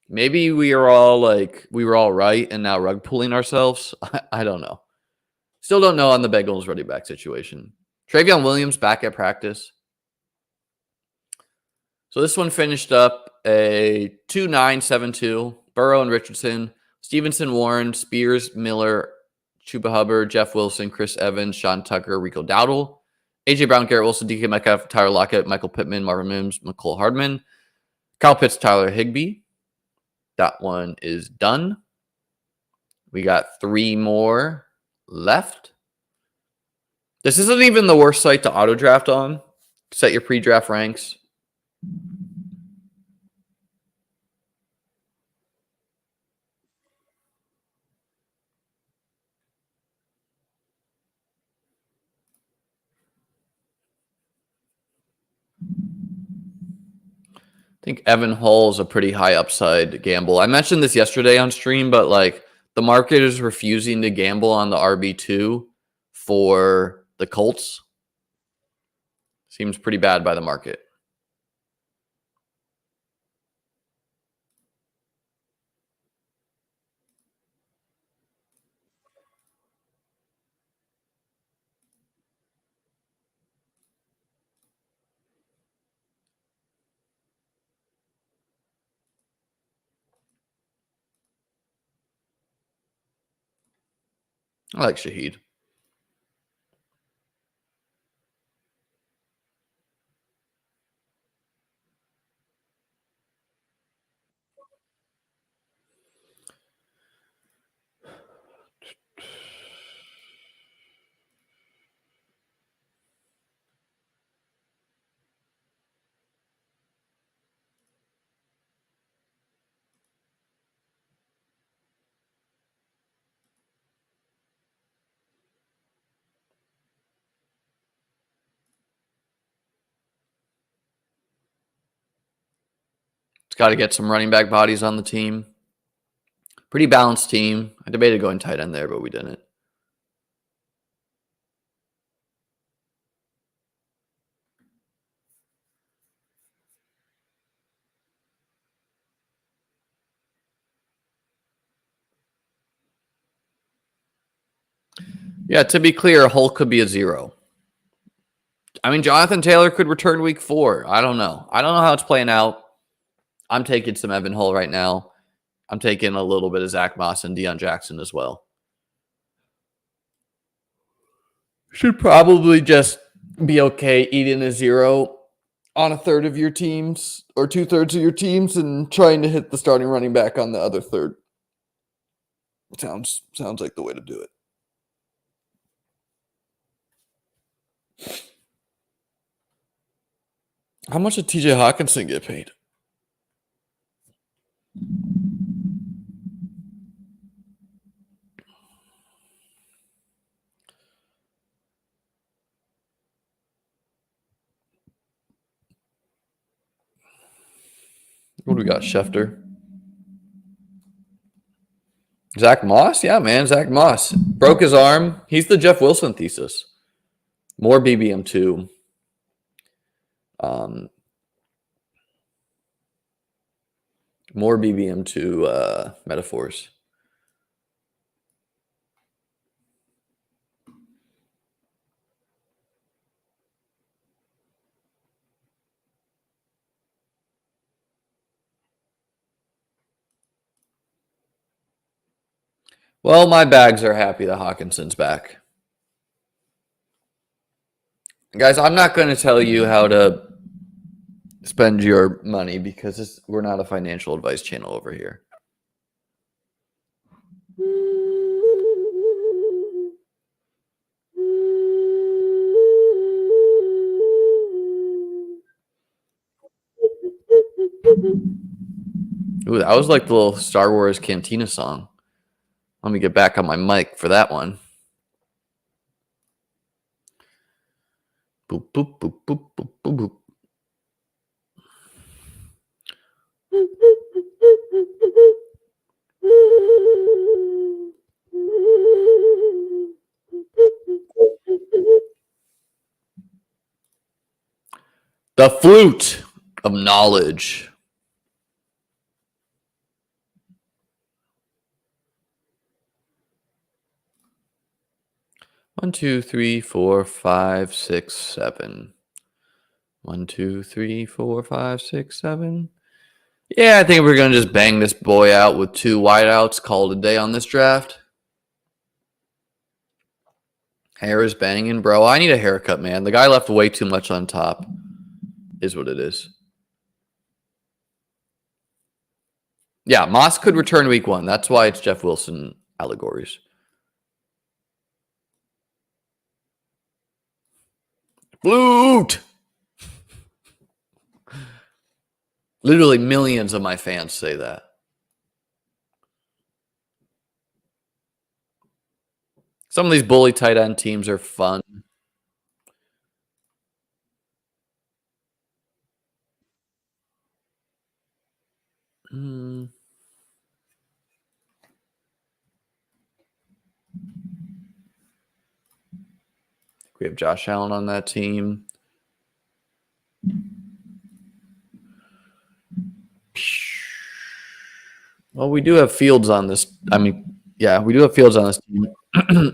maybe we were all right and now rug pulling ourselves. I don't know. Still don't know on the Bengals running back situation. Travion Williams back at practice. So this one finished up a 2-9-7-2. Burrow and Richardson, Stevenson, Warren, Spears, Miller, Chuba Hubbard, Jeff Wilson, Chris Evans, Sean Tucker, Rico Dowdle, A.J. Brown, Garrett Wilson, DK Metcalf, Tyler Lockett, Michael Pittman, Marvin Mims, Mecole Hardman, Kyle Pitts, Tyler Higbee. That one is done. We got 3 more left. This isn't even the worst site to auto draft on. Set your pre-draft ranks. I think Evan Hull is a pretty high upside gamble. I mentioned this yesterday on stream, but like the market is refusing to gamble on the RB2 for the Colts. Seems pretty bad by the market. I like Shaheed. It's got to get some running back bodies on the team. Pretty balanced team. I debated going tight end there, but we didn't. Yeah, to be clear, Hulk could be a 0. I mean, Jonathan Taylor could return week 4. I don't know. I don't know how it's playing out. I'm taking some Evan Hull right now. I'm taking a little bit of Zach Moss and Deion Jackson as well. Should probably just be okay eating a 0. on a third of your teams or 2/3 of your teams and trying to hit the starting running back on the other third. Sounds like the way to do it. How much did TJ Hawkinson get paid? What do we got? Schefter. Zach Moss? Yeah, man. Zach Moss. Broke his arm. He's the Jeff Wilson thesis. More BBM2. More BBM2 metaphors. Well, my bags are happy that Hawkinson's back. Guys, I'm not going to tell you how to spend your money because we're not a financial advice channel over here. Ooh, that was like the little Star Wars Cantina song. Let me get back on my mic for that one. Boop, boop, boop, boop, boop, boop, boop. The flute of knowledge. One, two, three, four, five, six, seven. 1, 2, 3, 4, 5, 6, 7. Yeah, I think we're going to just bang this boy out with 2 wideouts, call it a day on this draft. Hair is banging, bro. I need a haircut, man. The guy left way too much on top. Is what it is. Yeah, Moss could return week 1. That's why it's Jeff Wilson allegories. Flute! Literally millions of my fans say that. Some of these bully tight end teams are fun. We have Josh Allen on that team. Well, we do have Fields on this. I mean, yeah, we do have Fields on this team.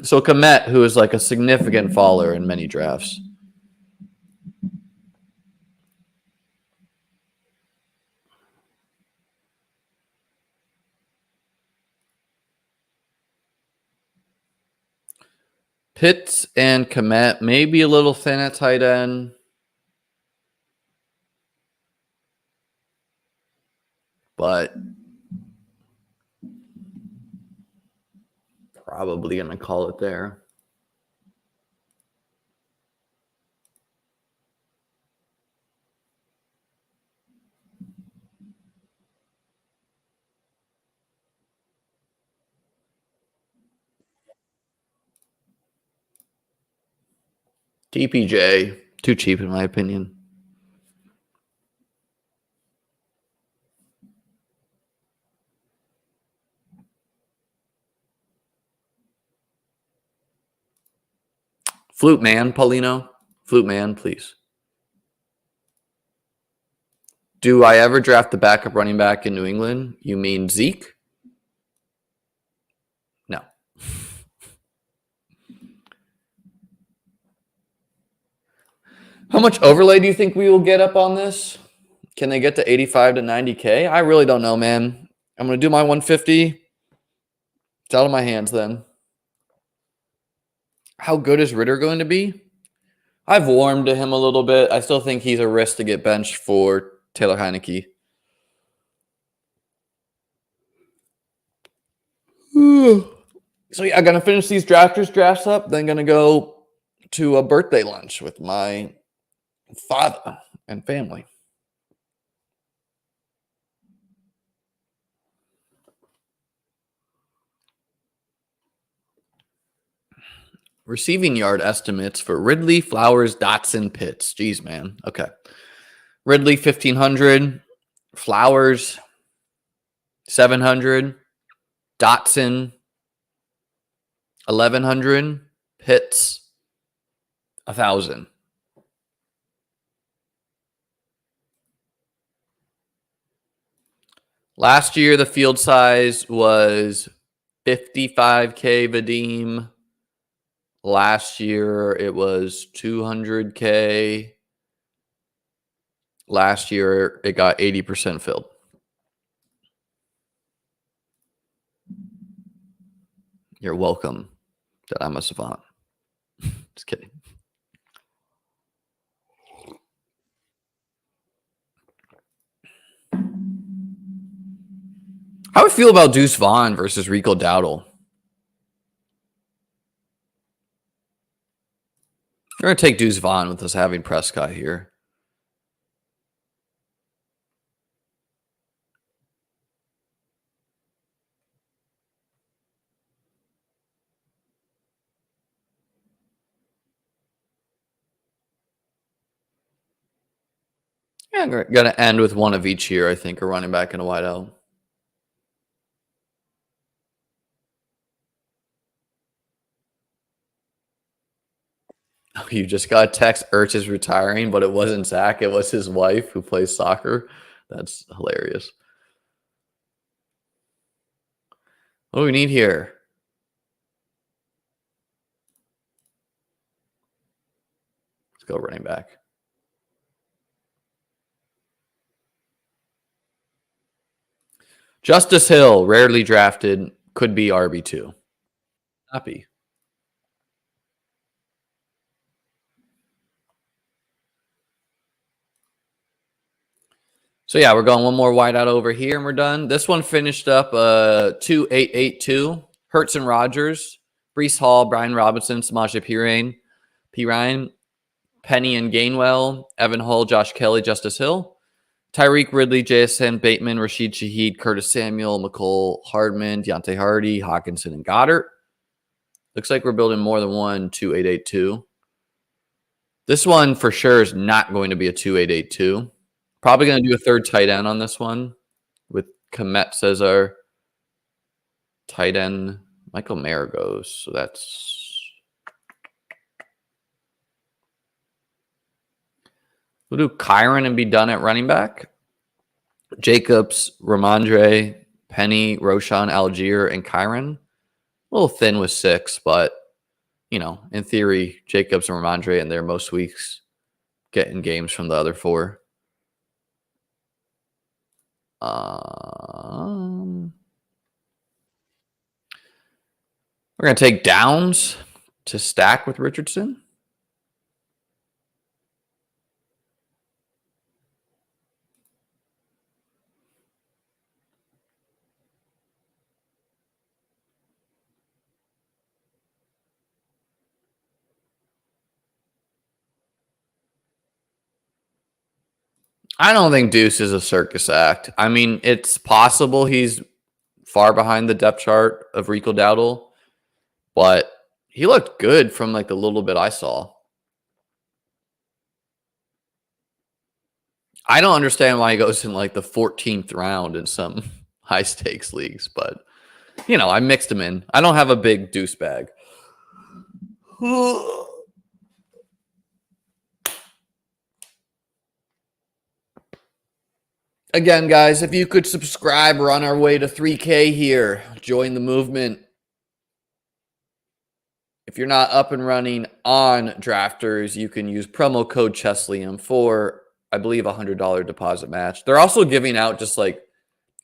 So Komet, who is like a significant faller in many drafts. Pitts and Komet, maybe a little thin at tight end. But probably going to call it there. TPJ, too cheap in my opinion. Flute man, Paulino. Flute man, please. Do I ever draft the backup running back in New England? You mean Zeke? No. How much overlay do you think we will get up on this? Can they get to 85 to 90K? I really don't know, man. I'm going to do my 150. It's out of my hands then. How good is Ritter going to be? I've warmed to him a little bit. I still think he's a risk to get benched for Taylor Heineke. So yeah, I'm gonna finish these drafters drafts up. Then gonna go to a birthday lunch with my father and family. Receiving yard estimates for Ridley, Flowers, Dotson, Pitts. Jeez, man. Okay. Ridley 1,500, Flowers 700, Dotson 1,100, Pitts 1,000. Last year, the field size was 55K Vadim. Last year, it was 200K. Last year, it got 80% filled. You're welcome that I'm a savant. Just kidding. How do I feel about Deuce Vaughn versus Rico Dowdle? We're going to take Deuce Vaughn with us having Prescott here. Yeah, I'm going to end with one of each here, I think, a running back and a wideout. You just got a text, Ertz is retiring, but it wasn't Zach. It was his wife who plays soccer. That's hilarious. What do we need here? Let's go running back. Justice Hill, rarely drafted, could be RB2. Happy. So yeah, we're going one more wideout over here, and we're done. This one finished up 2-8-8-2. Hurts and Rogers, Breece Hall, Brian Robinson, Samaje Perine, Penny and Gainwell, Evan Hull, Josh Kelly, Justice Hill, Tyreek Ridley, JSN, Bateman, Rashid Shaheed, Curtis Samuel, McCole Hardman, Deontay Hardy, Hawkinson, and Goddard. Looks like we're building more than one 2-8-8-2. This one for sure is not going to be a 2-8-8-2. Probably going to do a third tight end on this one with Komet as our tight end. Michael Mayer goes. So that's... We'll do Kyron and be done at running back. Jacobs, Ramondre, Penny, Roshan, Algier, and Kyron. A little thin with 6, but, you know, in theory, Jacobs and Ramondre in their most weeks getting games from the other 4. We're going to take Downs to stack with Richardson. I don't think Deuce is a circus act. I mean, it's possible he's far behind the depth chart of Rico Dowdle, but he looked good from like the little bit I saw. I don't understand why he goes in like the 14th round in some high stakes leagues, but you know, I mixed him in. I don't have a big Deuce bag. Again, guys, if you could subscribe, we're on our way to 3K here. Join the movement. If you're not up and running on Drafters, you can use promo code Cheslium for, I believe, $100 deposit match. They're also giving out just like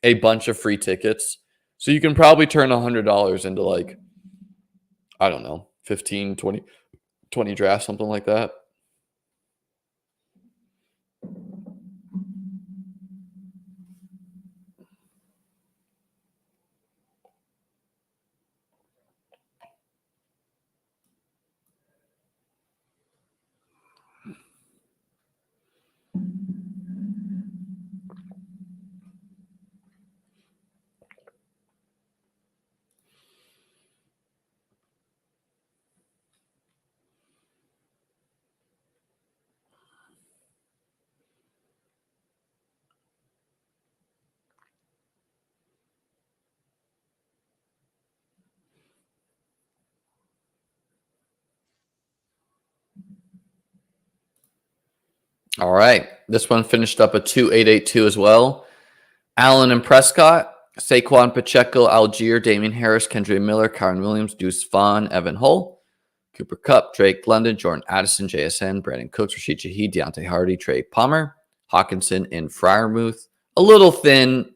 a bunch of free tickets. So you can probably turn $100 into like, I don't know, 15, 20 drafts, something like that. All right. This one finished up a 2.882 as well. Allen and Prescott, Saquon Pacheco, Algier, Damian Harris, Kendra Miller, Kyron Williams, Deuce Vaughn, Evan Hull, Cooper Kupp, Drake London, Jordan Addison, JSN, Brandon Cooks, Rashid Shaheed, Deontay Hardy, Trey Palmer, Hawkinson, and Freiermuth. A little thin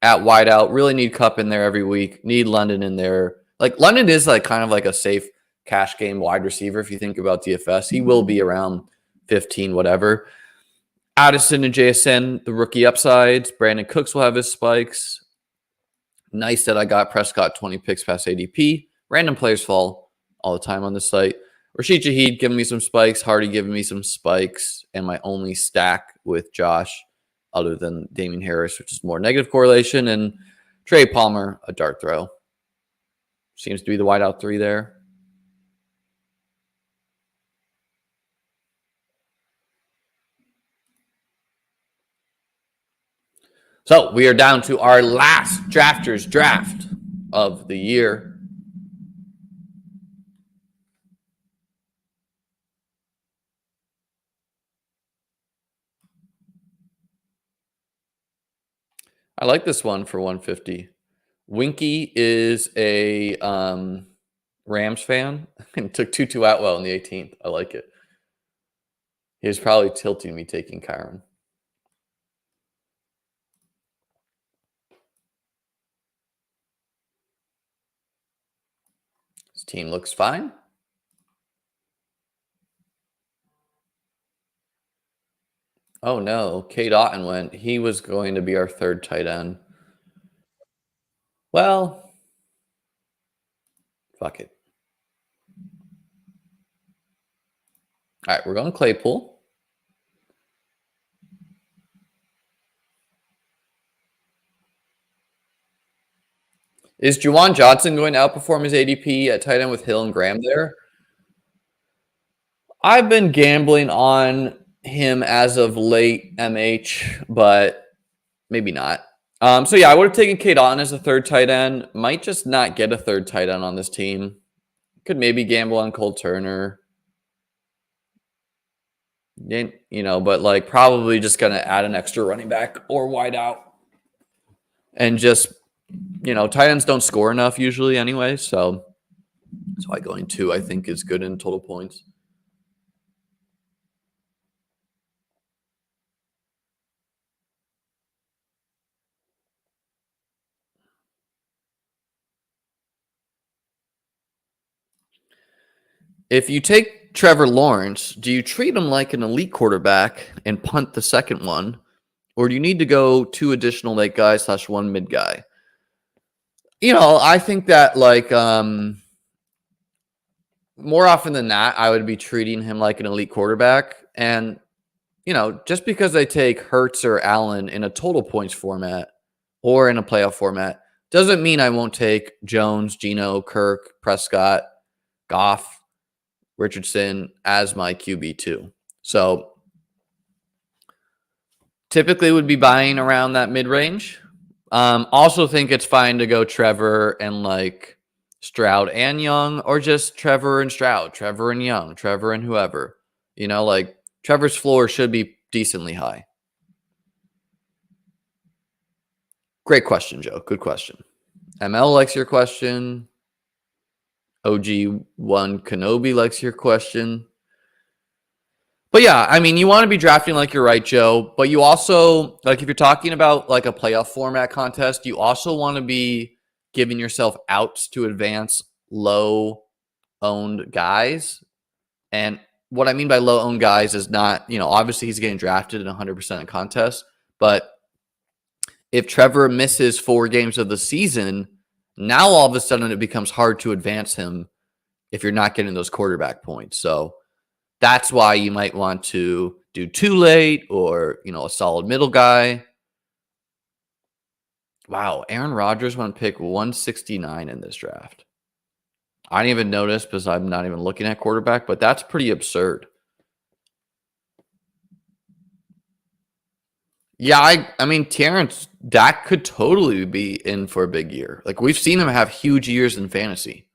at wideout. Really need Kupp in there every week. Need London in there. Like London is like kind of like a safe cash game wide receiver if you think about DFS. He will be around 15, whatever. Addison and JSN, the rookie upsides. Brandon Cooks will have his spikes. Nice that I got Prescott 20 picks past ADP. Random players fall all the time on this site. Rashid Shaheed giving me some spikes. Hardy giving me some spikes. And my only stack with Josh, other than Damian Harris, which is more negative correlation. And Trey Palmer, a dart throw. Seems to be the wideout 3 there. So we are down to our last drafters draft of the year. I like this one for 150. Winky is a Rams fan and took Tutu Atwell in the 18th. I like it. He was probably tilting me taking Kyron. His team looks fine. Oh no, Cade Otton went. He was going to be our third tight end. Well, fuck it. All right, we're going Claypool. Is Juwan Johnson going to outperform his ADP at tight end with Hill and Graham there? I've been gambling on him as of late, MH, but maybe not. So yeah, I would have taken Cade Otton as a third tight end. Might just not get a third tight end on this team. Could maybe gamble on Cole Turner. You know, but like probably just going to add an extra running back or wide out. And just, you know, tight ends don't score enough usually anyway. So that's why going 2, I think, is good in total points. If you take Trevor Lawrence, do you treat him like an elite quarterback and punt the second one? Or do you need to go 2 additional late guys / 1 mid guy? You know, I think that like more often than not, I would be treating him like an elite quarterback. And, you know, just because they take Hurts or Allen in a total points format or in a playoff format doesn't mean I won't take Jones, Geno, Kirk, Prescott, Goff, Richardson as my QB too. So typically would be buying around that mid-range. Also think it's fine to go Trevor and like Stroud and Young, or just Trevor and Stroud, Trevor and Young, Trevor and whoever. You know, like Trevor's floor should be decently high. Great question, Joe. Good question. ML likes your question. OG1 Kenobi likes your question. But yeah, I mean, you want to be drafting like you're right, Joe. But you also, like if you're talking about like a playoff format contest, you also want to be giving yourself outs to advance low-owned guys. And what I mean by low-owned guys is not, you know, obviously he's getting drafted in 100% of contests. But if Trevor misses 4 games of the season, now all of a sudden it becomes hard to advance him if you're not getting those quarterback points. So that's why you might want to do too late or, you know, a solid middle guy. Wow, Aaron Rodgers went pick 169 in this draft. I didn't even notice because I'm not even looking at quarterback, but that's pretty absurd. Yeah, I mean, Terrence, Dak could totally be in for a big year. Like, we've seen him have huge years in fantasy.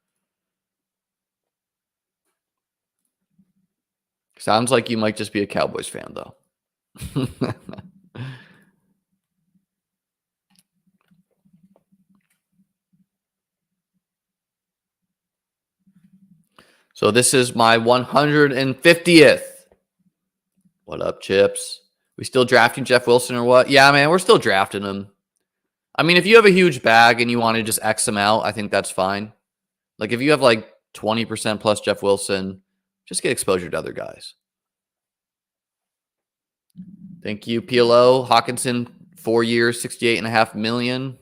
Sounds like you might just be a Cowboys fan, though. So this is my 150th. What up, Chips? We still drafting Jeff Wilson or what? Yeah, man, we're still drafting him. I mean, if you have a huge bag and you want to just X him out, I think that's fine. Like, if you have like 20% plus Jeff Wilson, just get exposure to other guys. Thank you, PLO. Hawkinson, 4 years, $68.5 million.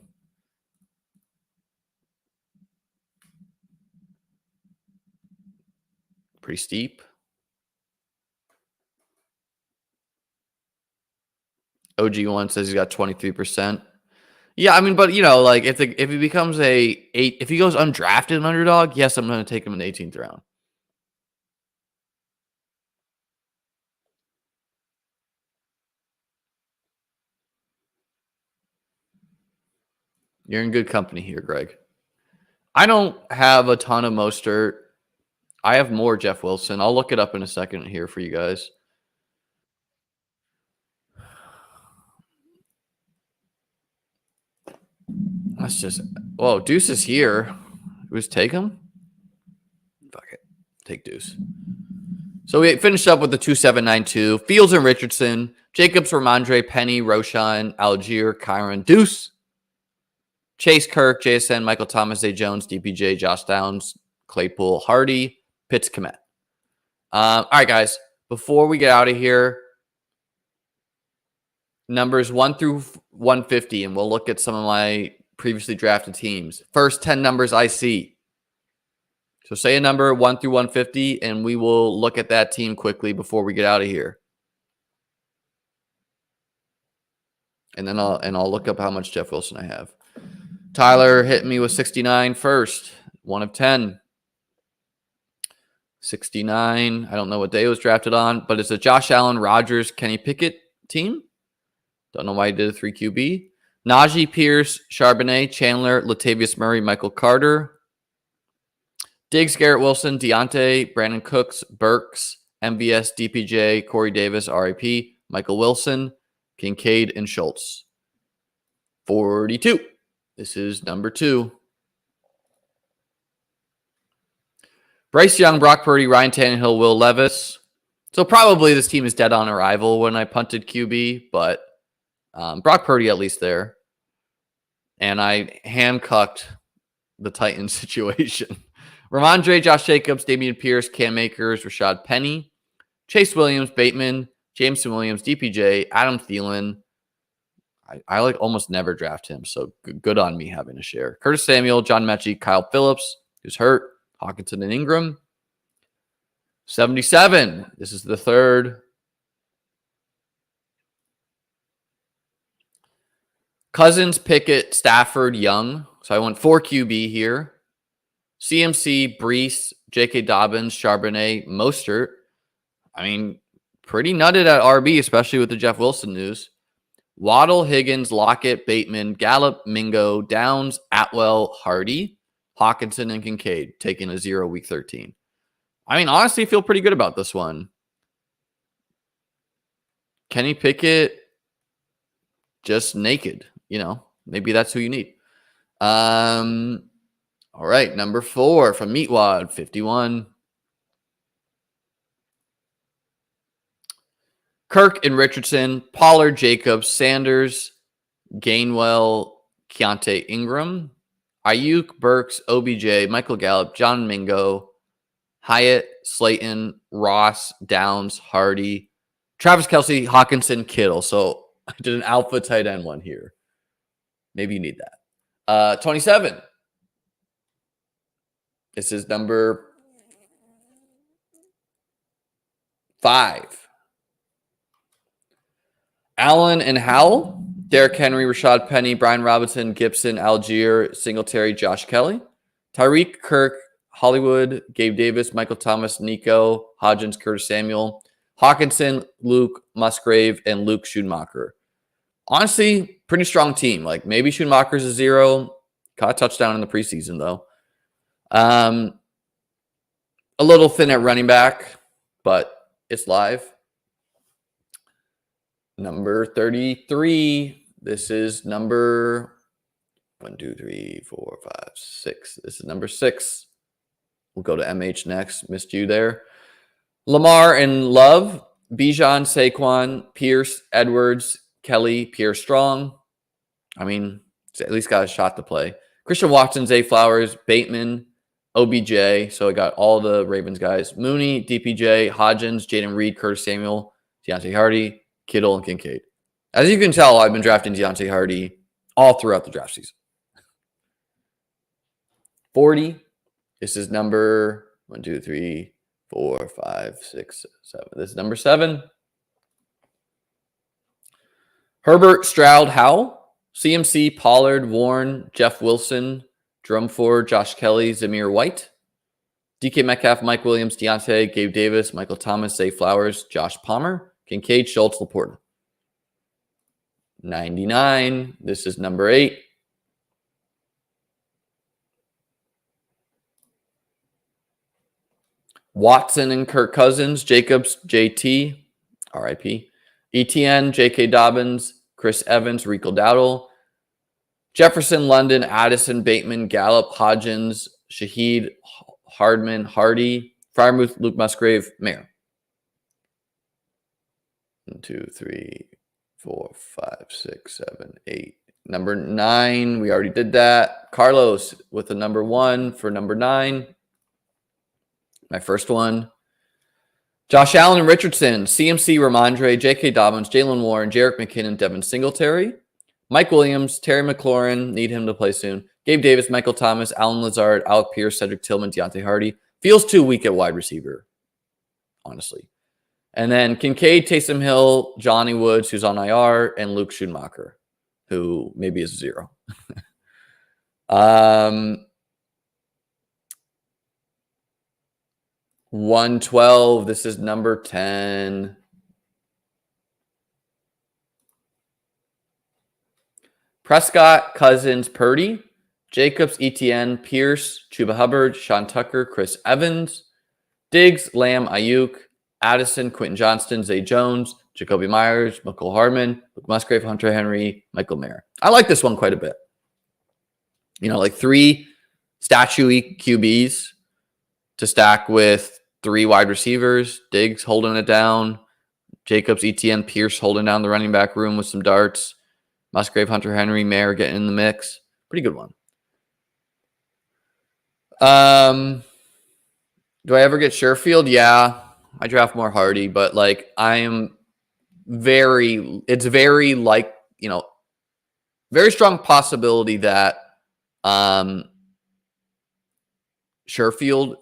Pretty steep. OG1 says he's got 23%. Yeah, I mean, but like if he becomes if he goes undrafted an underdog, yes, I'm going to take him in the 18th round. You're in good company here, Greg. I don't have a ton of Mostert. I have more Jeff Wilson. I'll look it up in a second here for you guys. That's just, whoa, Deuce is here. Who's take him? Fuck it. Take Deuce. So we finished up with the 2792. Fields and Richardson, Jacobs, Ramondre, Penny, Roshan, Algier, Kyron, Deuce, Chase, Kirk, JSN, Michael Thomas, Zay Jones, DPJ, Josh Downs, Claypool, Hardy, Pitts, Komet. All right, guys. Before we get out of here, numbers 1 through 150, and we'll look at some of my previously drafted teams. First 10 numbers I see. So say a number 1 through 150, and we will look at that team quickly before we get out of here. And then I'll look up how much Jeff Wilson I have. Tyler hit me with 69 first. 1 of 10. 69. I don't know what day it was drafted on, but it's a Josh Allen, Rodgers, Kenny Pickett team. Don't know why he did a 3 QB. Najee, Pierce, Charbonnet, Chandler, Latavius Murray, Michael Carter, Diggs, Garrett Wilson, Deontay, Brandon Cooks, Burks, MVS, DPJ, Corey Davis, RIP, Michael Wilson, Kincaid, and Schultz. 42. This is number 2. Bryce Young, Brock Purdy, Ryan Tannehill, Will Levis. So probably this team is dead on arrival when I punted QB, but Brock Purdy at least there. And I handcuffed the Titans situation. Ramondre, Josh Jacobs, Damian Pierce, Cam Akers, Rashad Penny, Chase Williams, Bateman, Jameson Williams, DPJ, Adam Thielen. I like almost never draft him, so good on me having a share. Curtis Samuel, John Mechie, Kyle Phillips, who's hurt, Hawkinson and Ingram. 77. This is the third. Cousins, Pickett, Stafford, Young. So I went 4 QB here. CMC, Brees, J.K. Dobbins, Charbonnet, Mostert. I mean, pretty nutted at RB, especially with the Jeff Wilson news. Waddle, Higgins, Lockett, Bateman, Gallup, Mingo, Downs, Atwell, Hardy, Hawkinson, and Kincaid, taking a 0 week 13. I mean, honestly, I feel pretty good about this one. Kenny Pickett, just naked. Maybe that's who you need. All right, number 4 from Meatwad, 51. Kirk and Richardson, Pollard, Jacobs, Sanders, Gainwell, Keontae Ingram, Ayuk, Burks, OBJ, Michael Gallup, John Mingo, Hyatt, Slayton, Ross, Downs, Hardy, Travis Kelce, Hawkinson, Kittle. So I did an alpha tight end one here. Maybe you need that. 27. This is number 5. Allen and Howell, Derrick Henry, Rashad Penny, Brian Robinson, Gibson, Algier, Singletary, Josh Kelly, Tyreek, Kirk, Hollywood, Gabe Davis, Michael Thomas, Nico, Hodgins, Curtis Samuel, Hawkinson, Luke Musgrave, and Luke Schumacher. Honestly, pretty strong team. Like maybe Schumacher's a 0. Caught a touchdown in the preseason, though. A little thin at running back, but It's live. Number 33. This is number 1, 2, 3, 4, 5, 6. This is number 6. We'll go to MH next. Missed you there. Lamar and Love. Bijan, Saquon, Pierce, Edwards, Kelly, Pierce Strong. I mean, at least got a shot to play. Christian Watson, Zay Flowers, Bateman, OBJ. So I got all the Ravens guys. Mooney, DPJ, Hodgins, Jaden Reed, Curtis Samuel, Deontay Hardy, Kittle, and Kincaid. As you can tell, I've been drafting Deontay Hardy all throughout the draft season. 40. This is number 1, 2, 3, 4, 5, 6, 7. This is number 7. Herbert, Stroud, Howell. CMC, Pollard, Warren, Jeff Wilson, Drumford, Josh Kelly, Zamir White. DK Metcalf, Mike Williams, Deontay, Gabe Davis, Michael Thomas, Zay Flowers, Josh Palmer, Kincaid, Schultz, Laporta. 99. This is number 8. Watson and Kirk Cousins, Jacobs, JT, RIP, ETN, J.K. Dobbins, Chris Evans, Rico Dowdle, Jefferson, London, Addison, Bateman, Gallup, Hodgins, Shaheed, Hardman, Hardy, Freiermuth, Luke Musgrave, Mayer. 1, 2, 3, 4, 5, 6, 7, 8. Number 9, we already did that. Carlos with the number 1 for number 9. My first one. Josh Allen and Richardson, CMC, Ramondre, J.K. Dobbins, Jalen Warren, Jerick McKinnon, Devin Singletary. Mike Williams, Terry McLaurin, need him to play soon. Gabe Davis, Michael Thomas, Alan Lazard, Alec Pierce, Cedric Tillman, Deontay Hardy. Feels too weak at wide receiver, honestly. And then Kincaid, Taysom Hill, Johnny Woods, who's on IR, and Luke Schoonmaker, who maybe is 0. 112. This is number 10. Prescott, Cousins, Purdy, Jacobs, ETN, Pierce, Chuba Hubbard, Sean Tucker, Chris Evans, Diggs, Lamb, Ayuk, Addison, Quentin Johnston, Zay Jones, Jacoby Myers, Michael Hardman, Luke Musgrave, Hunter Henry, Michael Mayer. I like this one quite a bit. You know, like 3 statue-y QBs to stack with 3 wide receivers, Diggs holding it down, Jacobs, ETN, Pierce holding down the running back room with some darts, Musgrave, Hunter Henry, Mayer getting in the mix. Pretty good one. Do I ever get Sherfield? Yeah, I draft more Hardy, but like it's very like, you know, very strong possibility that Sherfield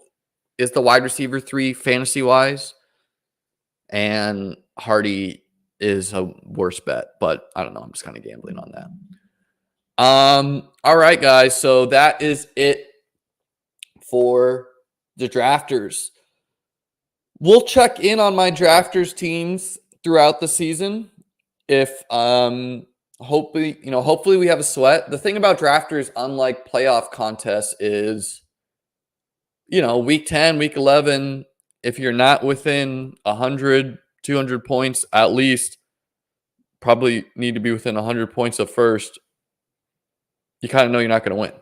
is the wide receiver 3 fantasy-wise, and Hardy is a worse bet, but I don't know. I'm just kind of gambling on that. All right, guys. So that is it for the drafters. We'll check in on my drafters teams throughout the season. If hopefully we have a sweat. The thing about drafters, unlike playoff contests, is week 10, week 11, if you're not within 100, 200 points, at least probably need to be within 100 points of first, you kind of know you're not going to win.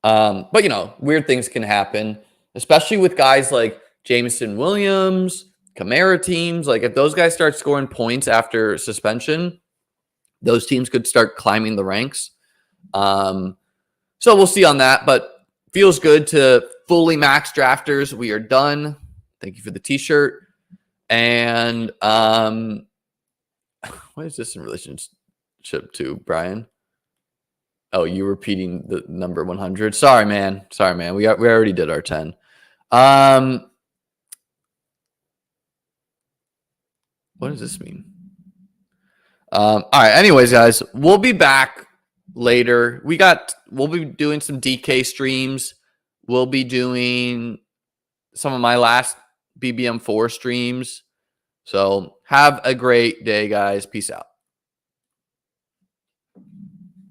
But, weird things can happen, especially with guys like Jameson Williams, Kamara teams. Like if those guys start scoring points after suspension, those teams could start climbing the ranks. So we'll see on that, but feels good to fully max drafters. We are done. Thank you for the t-shirt. And what is this in relationship to, Brian? Oh, you repeating the number 100. Sorry, man. We already did our 10. What does this mean? All right. Anyways, guys, we'll be back later. We'll be doing some DK streams. We'll be doing some of my last BBM4 streams. So have a great day, guys. Peace out.